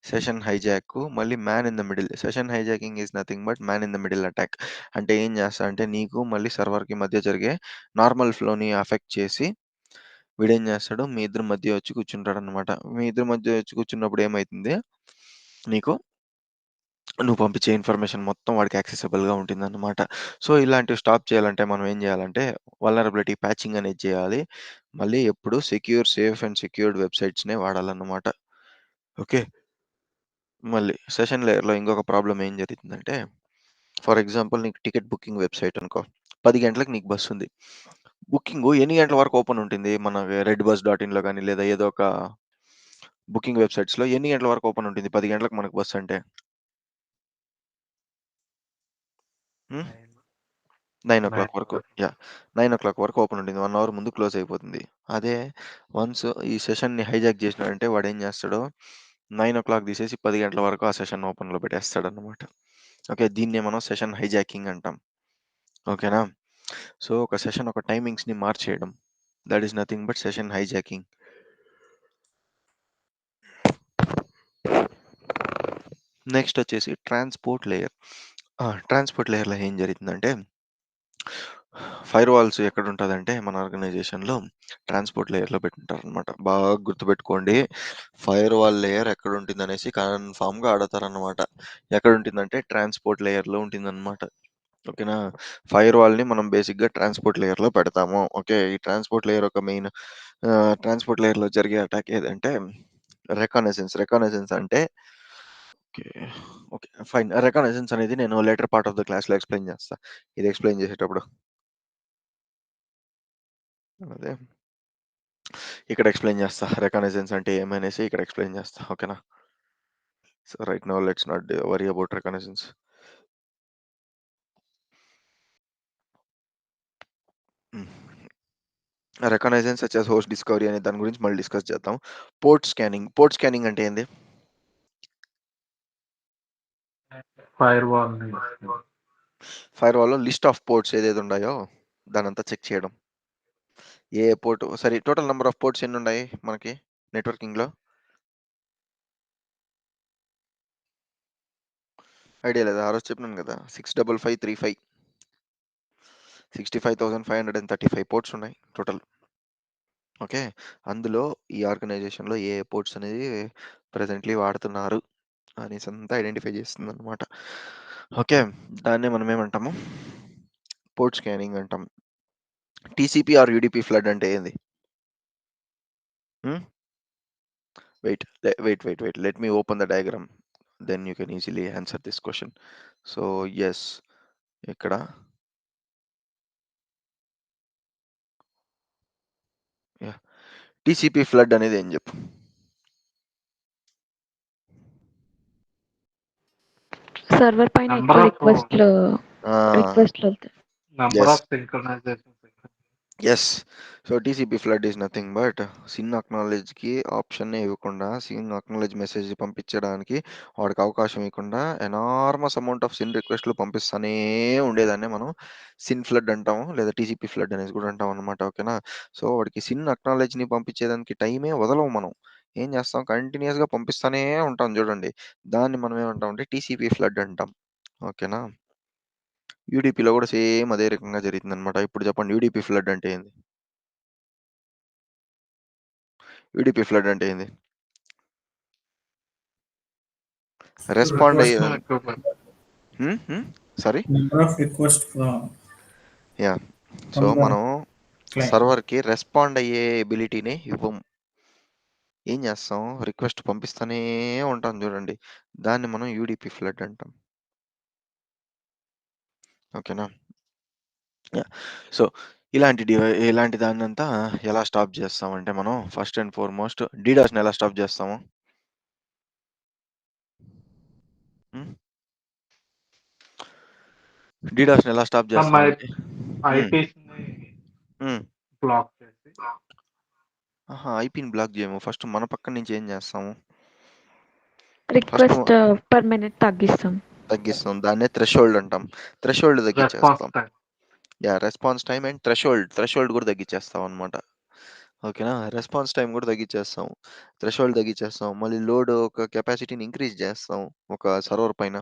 సెషన్ హైజాక్ మళ్ళీ man in the middle. Session hijacking is nothing but man in the middle attack. అంటే ఏం చేస్తాడంటే నీకు మళ్ళీ సర్వర్‌కి మధ్య జరిగే నార్మల్ ఫ్లోని అఫెక్ట్ చేసి వీడేం చేస్తాడు మీ ఇద్దరి మధ్య వచ్చి కూర్చుంటాడనమాట. మీ ఇద్దరి మధ్య వచ్చి కూర్చున్నప్పుడు ఏమైతుంది నీకు నువ్వు పంపించే ఇన్ఫర్మేషన్ మొత్తం వాడికి యాక్సెసిబుల్‌గా ఉంటుందన్నమాట. సో, ఇలాంటివి స్టాప్ చేయాలంటే మనం ఏం చేయాలంటే వల్నరబిలిటీ ప్యాచింగ్ అనేది చేయాలి. మళ్ళీ ఎప్పుడు సేఫ్ అండ్ సెక్యూర్డ్ వెబ్‌సైట్స్‌నే వాడాలన్నమాట. ఓకే. మళ్ళీ సెషన్ లేయర్‌లో ఇంకొక ప్రాబ్లమ్ ఏం జరుగుతుందంటే, ఫర్ ఎగ్జాంపుల్ నీకు టికెట్ బుకింగ్ వెబ్‌సైట్ అనుకో. 10 గంటలకు నీకు బస్సుంది. బుకింగు ఎన్ని గంటల వరకు ఓపెన్ ఉంటుంది? మన రెడ్ బస్ డాట్ ఇన్‌లో గాని, లేదా ఏదో ఒక బుకింగ్ వెబ్‌సైట్స్‌లో ఎన్ని గంటల వరకు ఓపెన్ ఉంటుంది? 10 గంటలకు మనకు బస్ అంటే? హ్మ్. 9:00 వరకు. యాహ్! 9:00 వరకు ఓపెన్ ఉంటుంది. 1 అవర్ ముందు క్లోజ్ అయిపోతుంది. అదే వన్స్ ఈ సెషన్‌ని హైజాక్ చేసినాడంటే వాడేం చేస్తాడు, 9:00 తీసేసి 10 గంటల వరకు ఆ సెషన్ ఓపెన్‌లో పెట్టేస్తాడన్నమాట. ఓకే. దీన్నే మనం సెషన్ హైజాకింగ్ అంటాం. ఓకేనా? సో, ఒక సెషన్ ఒక టైమింగ్స్‌ని మార్చేయడం. That is nothing but session hijacking. Next వచ్చేసి ట్రాన్స్‌పోర్ట్ లేయర్. ట్రాన్స్‌పోర్ట్ లేయర్‌లో ఏం జరుగుతుందంటే, ఫైర్ వాల్స్ ఎక్కడుంటదంటే మన ఆర్గనైజేషన్‌లో ట్రాన్స్‌పోర్ట్ లేయర్‌లో పెట్టుంటారనమాట. బాగా గుర్తుపెట్టుకోండి. ఫైర్ వాల్ లేయర్ ఎక్కడుంటుందనేసి కన్ఫర్మ్‌గా అడుగుతారనమాట. ఎక్కడుంటుందంటే ట్రాన్స్‌పోర్ట్ లేయర్‌లో ఉంటుందనమాట. ఓకేనా? ఫైర్ వాల్‌ని మనం బేసిక్‌గా ట్రాన్స్‌పోర్ట్ లేయర్‌లో పెడతాము. ఓకే. ఈ ట్రాన్స్‌పోర్ట్ లేయర్ ఒక మెయిన్ ట్రాన్స్‌పోర్ట్ లేయర్‌లో జరిగే అటాక్ ఏదంటే రెకానెసెన్స్. రెకానెసెన్స్ అంటే ఓకే. ఓకే. ఫైన్. రెకానెసెన్స్ అనేది నేను లేటర్ పార్ట్ ఆఫ్ ద క్లాస్‌లో ఎక్స్‌ప్లెయిన్ చేస్తా. ఇది ఎక్స్‌ప్లెయిన్ చేసేటప్పుడు. అదే. ఇక్కడ ఎక్స్‌ప్లెయిన్ చేస్తా. రెకానెసెన్స్ అంటే ఏమనేసి ఇక్కడ ఎక్స్‌ప్లెయిన్ చేస్తా. ఓకేనా? So, right now let's not worry about reconnaissance. Hmm. Reconnaissance such as host discovery అనే దాని గురించి మళ్ళీ డిస్కస్ చేద్దాం. Port scanning. పోర్ట్ స్కానింగ్ అంటే ఏంది? ఫైర్ వాల్ ఫైర్ వాల్‌లో లిస్ట్ ఆఫ్ పోర్ట్స్ ఏదేది ఉన్నాయో దానంతా చెక్ చేయడం. ఏ పోర్ట్ సరే టోటల్ నంబర్ ఆఫ్ పోర్ట్స్ ఎన్నున్నాయి మనకి నెట్వర్కింగ్‌లో? ఐడియా లేదా? ఆ రోజు చెప్పినాను కదా! 65535. 65,535 పోర్ట్స్ ఉన్నాయి టోటల్. ఓకే. అందులో ఈ ఆర్గనైజేషన్‌లో ఏ పోర్ట్స్ అనేది ప్రెజెంట్‌లీ వాడుతున్నారు అనేసంతా ఐడెంటిఫై చేస్తుందనమాట. ఓకే. దాన్నే మనం ఏమంటాము? పోర్ట్ స్కానింగ్ అంటాం. టీసీపీ ఆర్ యూడీపీ ఫ్లడ్ అంటే ఏంది? Hmm. Wait. Let me open the diagram. Then you can easily answer this question. So, yes. ఇక్కడ యాహ్! టీసీపీ ఫ్లడ్ అనేది ఏం చెప్పు? సర్వర్ పైన Number ఎక్కువ of ఆ! రిక్వెస్ట్‌లు వెళ్తాయి. number yes. of synchronizations. Yes. So, TCP flood is nothing but SYN అక్నాలెడ్జ్‌కి ఆప్షనే ఇవ్వకుండా, సిన్ అక్నాలెడ్జ్ మెసేజ్ పంపించడానికి వాడికి అవకాశం ఇవ్వకుండా ఎనార్మస్ అమౌంట్ ఆఫ్ సిన్ రిక్వెస్ట్‌లు పంపిస్తూనే ఉండేదాన్నే మనం సిన్ ఫ్లడ్ అంటాము. లేదా టీసీపీ ఫ్లడ్ అనేసి కూడా అంటామనమాట. ఓకేనా? సో, వాడికి సిన్ అక్నాలెడ్జ్‌ని పంపించేదానికి టైమే వదలము మనం. ఏం చేస్తాం కంటిన్యూయస్‌గా పంపిస్తూనే ఉంటాం చూడండి. దాన్ని మనం ఏమంటామంటే టీసీపీ ఫ్లడ్ అంటాం. ఓకేనా? యూడీపీలో కూడా సేమ్ అదే రకంగా జరిగిందనమాట. ఇప్పుడు చెప్పండి యూడీపీ ఫ్లడ్ అంటే ఏంది? యూడీపీ ఫ్లడ్ అంటే ఏంది? రెస్పాండ్ Request అయ్యే sorry? number of requests yeah! So, from the మనం client. సర్వర్‌కి రెస్పాండ్ అయ్యే ఎబిలిటీని ఇవ్వం. ఏం చేస్తాం? రిక్వెస్ట్ పంపిస్తూనే ఉంటాం చూడండి. దాన్ని మనం యూడీపీ ఫ్లడ్ అంటాం. ఓకేనా? యాహ్! సో, ఇలాంటి దాన్నంతా ఎలా స్టాప్ చేస్తామంటే మనం ఫస్ట్ అండ్ ఫార్‌మోస్ట్ డీడాస్‌ని ఎలా స్టాప్ చేస్తాము? హ్మ్. డీడాస్‌ని ఎలా స్టాప్ Some చేస్తామంటే హ్మ్. IPs హ్మ్. బ్లాక్ చేసి ఆహా! ఐపీని బ్లాక్ చేయము. ఫస్ట్ మన పక్క నుంచి ఏం చేస్తాము? ఫస్ట్ రిక్వెస్ట్ పర్ మినిట్ తగ్గిస్తాం. తగ్గిస్తాం. దాన్నే థ్రెషోల్డ్ అంటాం. థ్రెషోల్డ్ రెస్పాన్స్ తగ్గిచ్చేస్తాం. Time. Yeah! Response time and threshold కూడా తగ్గిచ్చేస్తామనమాట. ఓకేనా? రెస్పాన్స్ టైమ్ కూడా తగ్గిచ్చేస్తాం. థ్రెషోల్డ్ తగ్గిచ్చేస్తాం. మళ్ళీ లోడ్ ఒక కెపాసిటీని ఇంక్రీజ్ చేస్తాం ఒక సర్వర్ పైన.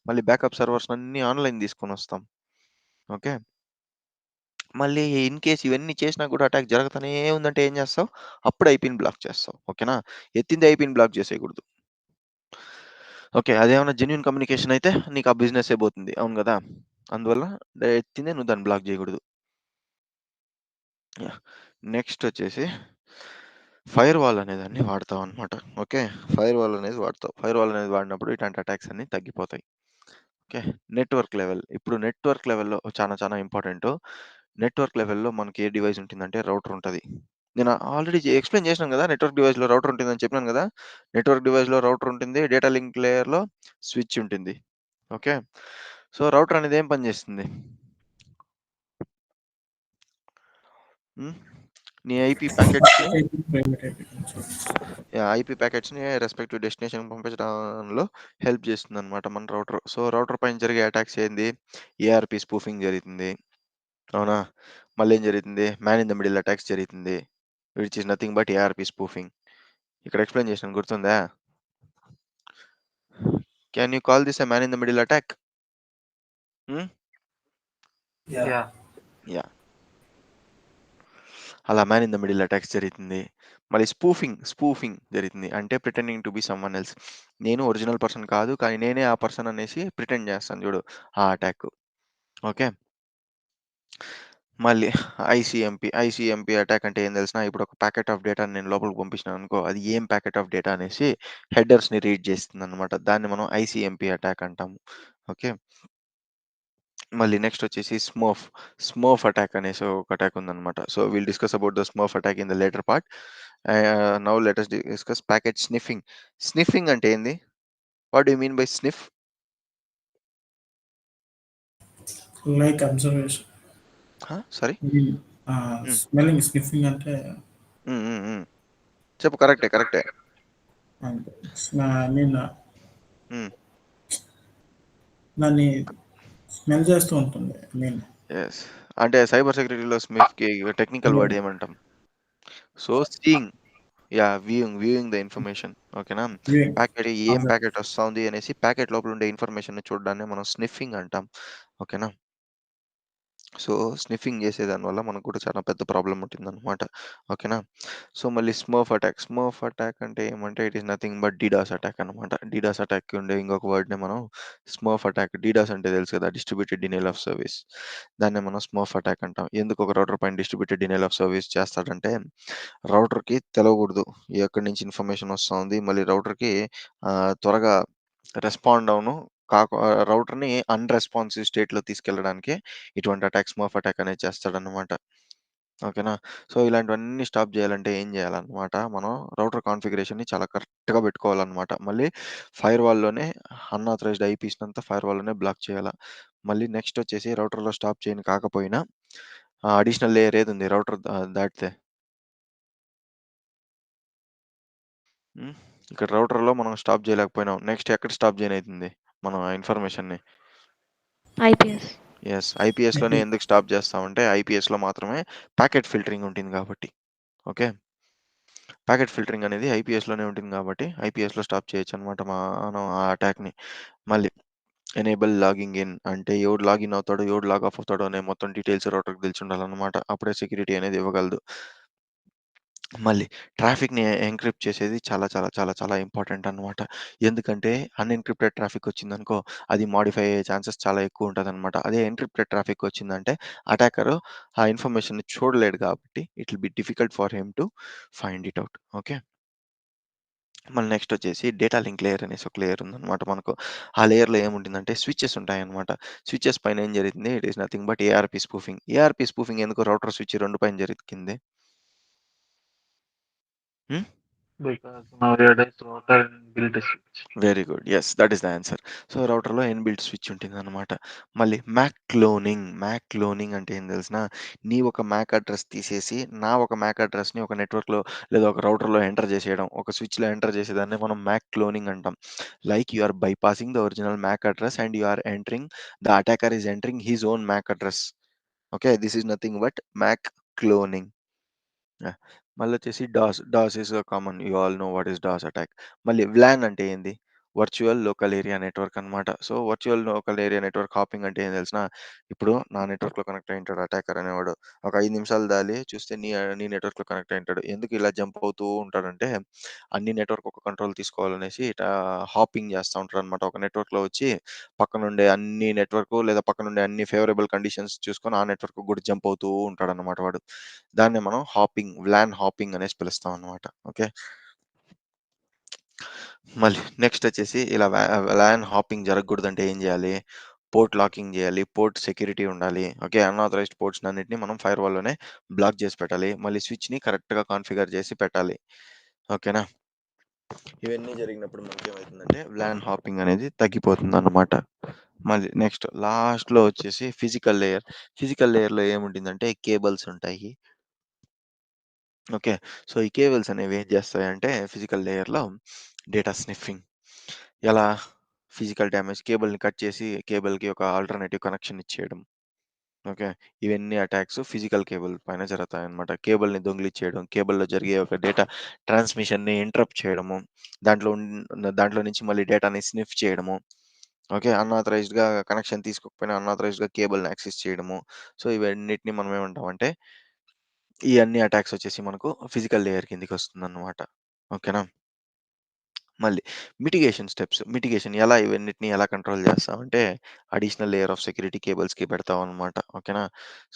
మళ్ళీ బ్యాకప్ సర్వర్స్ అన్నీ ఆన్‌లైన్ తీసుకొనొస్తాం. ఓకే. మళ్ళీ ఇన్ కేస్ ఇవన్నీ చేసినా కూడా అటాక్ జరుగుతూనే ఉందంటే ఏం చేస్తావు? అప్పుడు ఐపీని బ్లాక్ చేస్తావు. ఓకేనా? ఎత్తింది ఐపీని బ్లాక్ చేసేయకూడదు. ఓకే. అదేమన్నా జెన్యూన్ కమ్యూనికేషన్ అయితే నీకు ఆ బిజినెస్సే పోతుంది. అవును గదా! అందువల్ల ఎత్తిందే నువ్వు దాన్ని బ్లాక్ చేయకూడదు. యాహ్! నెక్స్ట్ వచ్చేసి ఫైర్ వాల్ అనేదాన్ని వాడతాం అనమాట. ఓకే. ఫైర్ వాల్ అనేది వాడతాం. ఫైర్ వాల్ అనేది వాడినప్పుడు ఇట్లాంటి అటాక్స్ అన్నీ తగ్గిపోతాయి. ఓకే. Network level. ఇప్పుడు నెట్వర్క్ లెవెల్‌లో చాలా చాలా ఇంపార్టెంటు. నెట్వర్క్ లెవెల్‌లో మనకి ఏ డివైస్ ఉంటుందంటే రౌటర్ ఉంటది. నేను ఆల్రెడీ ఎక్స్‌ప్లెయిన్ చేసినాను గదా! నెట్వర్క్ డివైస్‌లో రౌటర్ ఉంటుందని చెప్పినాను గదా! నెట్వర్క్ డివైస్‌లో రౌటర్ ఉంటుంది. డేటా లింక్ లేయర్‌లో స్విచ్ ఉంటుంది. ఓకే. సో, రౌటర్ అనేది ఏం పని చేస్తుంది? హ్మ్. నీ ఐపీ ప్యాకెట్స్‌ని ప్రైవేట్ ఐపీ యాహ్! ఐపీ ప్యాకెట్స్‌ని రెస్పెక్టివ్ డెస్టినేషన్‌కి పంపించడంలో హెల్ప్ చేస్తుందనమాట మన రౌటర్. సో, రౌటర్ పైన జరిగే అటాక్స్ ఏంది? ఏఆర్‌పీ స్పూఫింగ్ జరుగుతుంది. అవునా? మళ్ళేం జరుగుతుంది? Man in the middle attacks జరుగుతుంది. Which is nothing but ARP spoofing. ఇక్కడ ఎక్స్‌ప్లెయిన్ చేశాను గుర్తుందా? Can you call this a man in the middle attack? Hmm. Yeah yeah! అలా man in the middle attacks జరుగుతుంది. మళ్ళీ స్పూఫింగ్ జరుగుతుంది. అంటే pretending to be someone else. నేను original person కాదు. కానీ నేనే ఆ పర్సన్ అనేసి ప్రిటెండ్ చేస్తాను చూడు ఆ అటాక్. ఓకే. మళ్ళీ ఐసీఎంపీ అటాక్ అంటే ఏం తెలిసినా ఇప్పుడు ఒక ప్యాకెట్ ఆఫ్ డేటాని నేను లోపలికి పంపించినాను అనుకో అది ఏం ప్యాకెట్ ఆఫ్ డేటా అనేసి హెడర్స్‌ని రీడ్ చేస్తుందనమాట. దాన్ని మనం ఐసీఎంపీ అటాక్ అంటాము. ఓకే. మళ్ళీ నెక్స్ట్ వచ్చేసి స్మర్ఫ్ అటాక్ అనేసి ఒక అటాక్ ఉందన్నమాట. So will discuss about the smurf attack in the later part. Now let us discuss packet sniffing. Sniffing అంటే ఏంది? What do you mean by sniff? Like observation. Sorry. Smelling sniffing అంటే చెప్పు. కరెక్టే. I mean హ్మ్. దాన్ని smell చేస్తూ ఉంటుంది. I mean yes. అంటే సైబర్ సెక్యూరిటీలో స్నిఫ్‌కి టెక్నికల్ వర్డ్ ఏమంటాం? So seeing. Yeah! Viewing the information. ఓకేనా? ప్యాకెట్ ఏం ప్యాకెట్ వస్తుంది అనేసి ప్యాకెట్ లోపల ఉండే ఇన్ఫర్మేషన్‌ని చూడడాన్ని మనం స్నిఫింగ్ అంటాం. ఓకేనా? సో, స్నిఫింగ్ చేసేదాని వల్ల మనకు కూడా చాలా పెద్ద ప్రాబ్లమ్ ఉంటుందన్నమాట. ఓకేనా? సో, మళ్ళీ స్మర్ఫ్ అటాక్ అంటే ఏమంటే it is nothing but DDoS attack అనమాట. డీడాస్ అటాక్‌కి ఉండే ఇంకొక వర్డ్‌నే మనం స్మర్ఫ్ అటాక్. డీడాస్ అంటే తెలుసు కదా! Distributed denial of service. దాన్నే మనం స్మర్ఫ్ అటాక్ అంటాం. ఎందుకు ఒక రౌటర్ పైన డిస్ట్రిబ్యూటెడ్ డినైల్ ఆఫ్ సర్వీస్ చేస్తాడంటే రౌటర్‌కి తెలవకూడదు. ఎక్కడి నుంచి ఇన్ఫర్మేషన్ వస్తుంది. మళ్ళీ రౌటర్‌కి త్వరగా రెస్పాండ్ అవును. రౌటర్‌ని అన్‌రెస్పాన్సివ్ స్టేట్‌లో తీసుకెళ్లడానికి ఇటువంటి అటాక్ స్మర్ఫ్ అటాక్ అనేది చేస్తాడన్నమాట. ఓకేనా? సో, ఇలాంటివన్నీ స్టాప్ జేయాలంటే ఏం జేయాలన్నమాట, మనం రౌటర్ కాన్ఫిగరేషన్‌ని చాలా కరెక్ట్‌గా పెట్టుకోవాలన్నమాట. మళ్ళీ ఫైర్‌వాల్‌లోనే అన్‌ఆథరైజ్డ్ ఐపీస్‌నంతా ఫైర్‌వాల్‌లోనే బ్లాక్ చేయాల. మళ్ళీ నెక్స్ట్ వచ్చేసి రౌటర్‌లో స్టాప్ చేయను కాకపోయినా అడిషనల్ లేయర్ ఏదుంది రౌటర్ దాటితే? హ్మ్. ఇక్కడ రౌటర్‌లో మనం స్టాప్ జేయలేకపోయినాం. నెక్స్ట్ ఎక్కడ స్టాప్ జేయనయితుంది మనం ఆ ఇన్ఫర్మేషన్‌ని? ఐపీఎస్. యెస్. ఐపీఎస్‌లోనే ఎందుకు స్టాప్ జేస్తామంటే ఐపీఎస్‌లో మాత్రమే ప్యాకెట్ ఫిల్టరింగ్ ఉంటుంది గాబట్టి. ఓకే. ప్యాకెట్ ఫిల్టరింగ్ అనేది ఐపీఎస్‌లోనే ఉంటుంది గాబట్టి ఐపీఎస్‌లో స్టాప్ చేయొచ్చనమాట మనం ఆ అటాక్‌ని. మళ్ళీ ఎనేబుల్ లాగింగ్ ఇన్ అంటే ఎవడు లాగిన్ అవుతాడో, ఎవడు లాగ్ ఆఫ్ అవుతాడో అనే మొత్తం డీటెయిల్స్ రౌటర్‌కి తెలిసుండాలనమాట. అప్పుడే సెక్యూరిటీ అనేది ఇవ్వగలదు. మళ్ళీ ట్రాఫిక్‌ని ఎన్క్రిప్ట్ చేసేది చాలా చాలా చాలా చాలా ఇంపార్టెంట్ అనమాట. ఎందుకంటే అన్‌ఎన్క్రిప్టెడ్ ట్రాఫిక్ వచ్చిందనుకో అది మోడిఫై అయ్యే ఛాన్సెస్ చాలా ఎక్కువ ఉంటదనమాట. అదే ఎన్క్రిప్టెడ్ ట్రాఫిక్ వచ్చిందంటే అటాకరు ఆ ఇన్ఫర్మేషన్‌ని చూడలేడు కాబట్టి it will be difficult for him to find it out. Okay. మళ్ళీ నెక్స్ట్ వచ్చేసి డేటా లింక్ లేయర్ అనేసి ఒక లేయర్ ఉందనమాట మనకు. ఆ లేయర్‌లో ఏముంటుందంటే స్విచెస్ ఉంటాయన్నమాట. స్విచెస్ పైన ఏం జరిగింది it is nothing but ARP spoofing. ARP spoofing ఎందుకు రౌటర్ స్విచ్ 2 పైన జరిగింది? Hmm. Because nowadays router built switch. Very good. Yes. That is the answer. So, రౌటర్‌లో ఇన్‌బిల్ట్ స్విచ్ ఉంటుందన్నమాట. మళ్ళీ మ్యాక్ క్లోనింగ్ అంటే ఏం తెలిసినా, నీ ఒక మ్యాక్ అడ్రెస్ తీసేసి, నా ఒక మ్యాక్ అడ్రెస్‌ని ఒక నెట్వర్క్‌లో లేదా ఒక రౌటర్‌లో ఎంటర్ చేసేయడం. ఒక స్విచ్‌లో ఎంటర్ చేసేదాన్నే మనం మ్యాక్ క్లోనింగ్ అంటాం. Like you are bypassing the original MAC address and you are entering the attacker is entering his own MAC address. Okay. This is nothing but MAC cloning. Yeah! మళ్ళొచ్చేసి DoS. DoS is common. You all know what is DoS attack. మళ్ళీ VLAN అంటే ఏంది? Virtual local area network అనమాట. So, virtual local area network hopping అంటే ఏం తెలిసినా, ఇప్పుడు నా నెట్వర్క్‌లో కనెక్ట్ అయ్యుంటాడు అటాకర్ అనేవాడు. ఒక 5 నిమిషాలు దాలి చూస్తే నీ నెట్వర్క్‌లో కనెక్ట్ అయ్యుంటాడు. ఎందుకు ఇలా జంప్ అవుతూ ఉంటాడంటే, అన్ని నెట్వర్క్ ఒక కంట్రోల్ తీసుకోవాలనేసి ఇటా హాపింగ్ చేస్తా ఉంటాడనమాట. ఒక నెట్వర్క్‌లో వచ్చి పక్కనుండే అన్ని నెట్వర్కు లేదా పక్కనుండే అన్ని ఫేవరబుల్ కండిషన్స్ చూసుకొని ఆ నెట్వర్క్‌కి కూడా జంప్ అవుతూ ఉంటాడనమాట వాడు. దాన్నే మనం హాపింగ్, వ్లాన్ హాపింగ్ అనేసి పిలుస్తాం అనమాట. ఓకే. మళ్ళీ నెక్స్ట్ వచ్చేసి ఇలా వ్యాన్ హాపింగ్ జరగకూడదంటే ఏం చేయాలి? పోర్ట్ లాకింగ్ చేయాలి. పోర్ట్ సెక్యూరిటీ ఉండాలి. ఓకే. అన్‌ఆథరైజ్డ్ పోర్ట్స్‌ని అన్నిటిని మనం ఫైర్‌వాల్‌లోనే బ్లాక్ చేసి పెట్టాలి. మళ్ళీ స్విచ్‌ని కరెక్ట్‌గా కాన్ఫిగర్ చేసి పెట్టాలి. ఓకేనా? ఇవన్నీ జరిగినప్పుడు మనకేమైతుందంటే వ్లాన్ హాపింగ్ అనేది తగ్గిపోతుందన్నమాట. మళ్ళీ నెక్స్ట్ లాస్ట్‌లో వచ్చేసి ఫిజికల్ లేయర్. ఫిజికల్ లేయర్‌లో ఏముంటుందంటే కేబుల్స్ ఉంటాయి. ఓకే. సో, ఈ కేబుల్స్ అనేవి ఏం చేస్తాయంటే ఫిజికల్ లేయర్‌లో డేటా స్నిఫింగ్. ఎలా? ఫిజికల్ డ్యామేజ్ కేబుల్‌ని కట్ చేసి కేబుల్‌కి ఒక ఆల్టర్‌నేటివ్ కనెక్షన్ ఇచ్చేయడం. ఓకే. ఇవన్నీ అటాక్స్ ఫిజికల్ కేబుల్ పైన జరుగుతాయన్నమాట. కేబుల్‌ని దొంగిలిచ్చేయడం, కేబుల్‌లో జరిగే ఒక డేటా ట్రాన్స్‌మిషన్‌ని ఇంటరప్ట్ చేయడము. దాంట్లో నుంచి మళ్ళీ డేటాని స్నిఫ్ చేయడము. ఓకే. అన్‌ఆథరైజ్డ్‌గా కనెక్షన్ తీసుకోకపోయినా అన్‌ఆథరైజ్డ్‌గా కేబుల్‌ని యాక్సెస్ చేయడము. సో, ఇవన్నిటిని మనం ఏమంటామంటే ఈ అన్ని అటాక్స్ వచ్చేసి మనకు ఫిజికల్ లేయర్ కిందకొస్తుందన్నమాట. ఓకేనా? మళ్ళీ మిటిగేషన్ స్టెప్స్. మిటిగేషన్ ఇవన్నిటిని ఎలా కంట్రోల్ చేస్తామంటే, అడిషనల్ లేయర్ ఆఫ్ సెక్యూరిటీ కేబుల్స్‌కి పెడతామనమాట. ఓకేనా?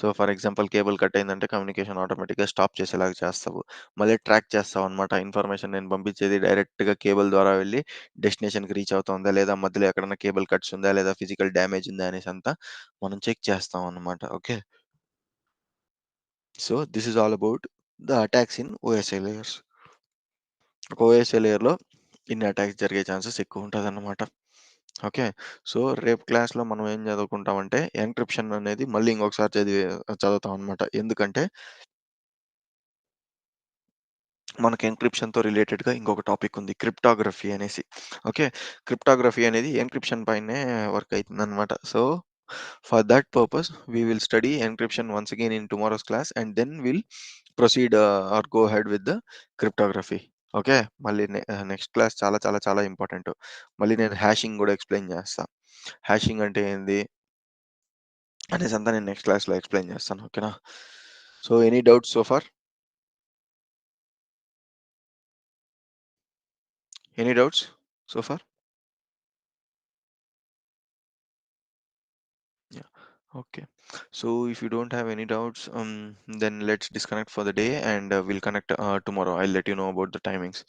So, for example cable cut అయిందంటే కమ్యూనికేషన్ ఆటోమేటిక్‌గా స్టాప్ చేసేలాగా చేస్తావు. మళ్ళీ ట్రాక్ చేస్తావనమాట. ఇన్ఫర్మేషన్ నేను పంపించేది డైరెక్ట్‌గా కేబుల్ ద్వారా వెళ్లి డెస్టినేషన్‌కి రీచ్ అవుతుందా? లేదా మధ్యలో ఎక్కడన్నా కేబుల్ కట్స్ ఉందా? లేదా ఫిజికల్ డ్యామేజ్ ఉందా? అనేసంతా మనం చెక్ చేస్తామనమాట. Okay. So, this is all about the attacks in OSI layers. ఒక ఓఎస్ఐ లేయర్‌లో ఇన్ని అటాక్స్ జరిగే ఛాన్సెస్ ఎక్కువుంటదన్నమాట. ఓకే. సో, రేపు క్లాస్‌లో మనం ఏం చదువుకుంటామంటే, ఎన్క్రిప్షన్ అనేది మళ్ళీ ఇంకొకసారి చదువుతామనమాట. ఎందుకంటే, మనకి ఎన్క్రిప్షన్‌తో రిలేటెడ్‌గా ఇంకొక టాపిక్ ఉంది. క్రిప్టోగ్రఫీ అనేసి. ఓకే. క్రిప్టోగ్రఫీ అనేది ఎన్క్రిప్షన్ పైనే వర్క్ అయితుందనమాట. So, for that purpose we will study encryption once again in tomorrow's class and then will proceed or go ahead with the cryptography. Okay. మళ్ళీ నెక్స్ట్ క్లాస్ చాలా చాలా చాలా important. మళ్ళీ నేను hashing గూడా ఎక్స్‌ప్లెయిన్ చేస్తా. హ్యాషింగ్ అంటే ఏంది? అనేసంతా నేను నెక్స్ట్ క్లాస్‌లో ఎక్స్‌ప్లెయిన్ చేస్తాను. ఓకేనా? So, any doubts so far? Any doubts so far? Yeah. Okay. So if you don't have any doubts, then let's disconnect for the day and we'll connect tomorrow. I'll let you know about the timings.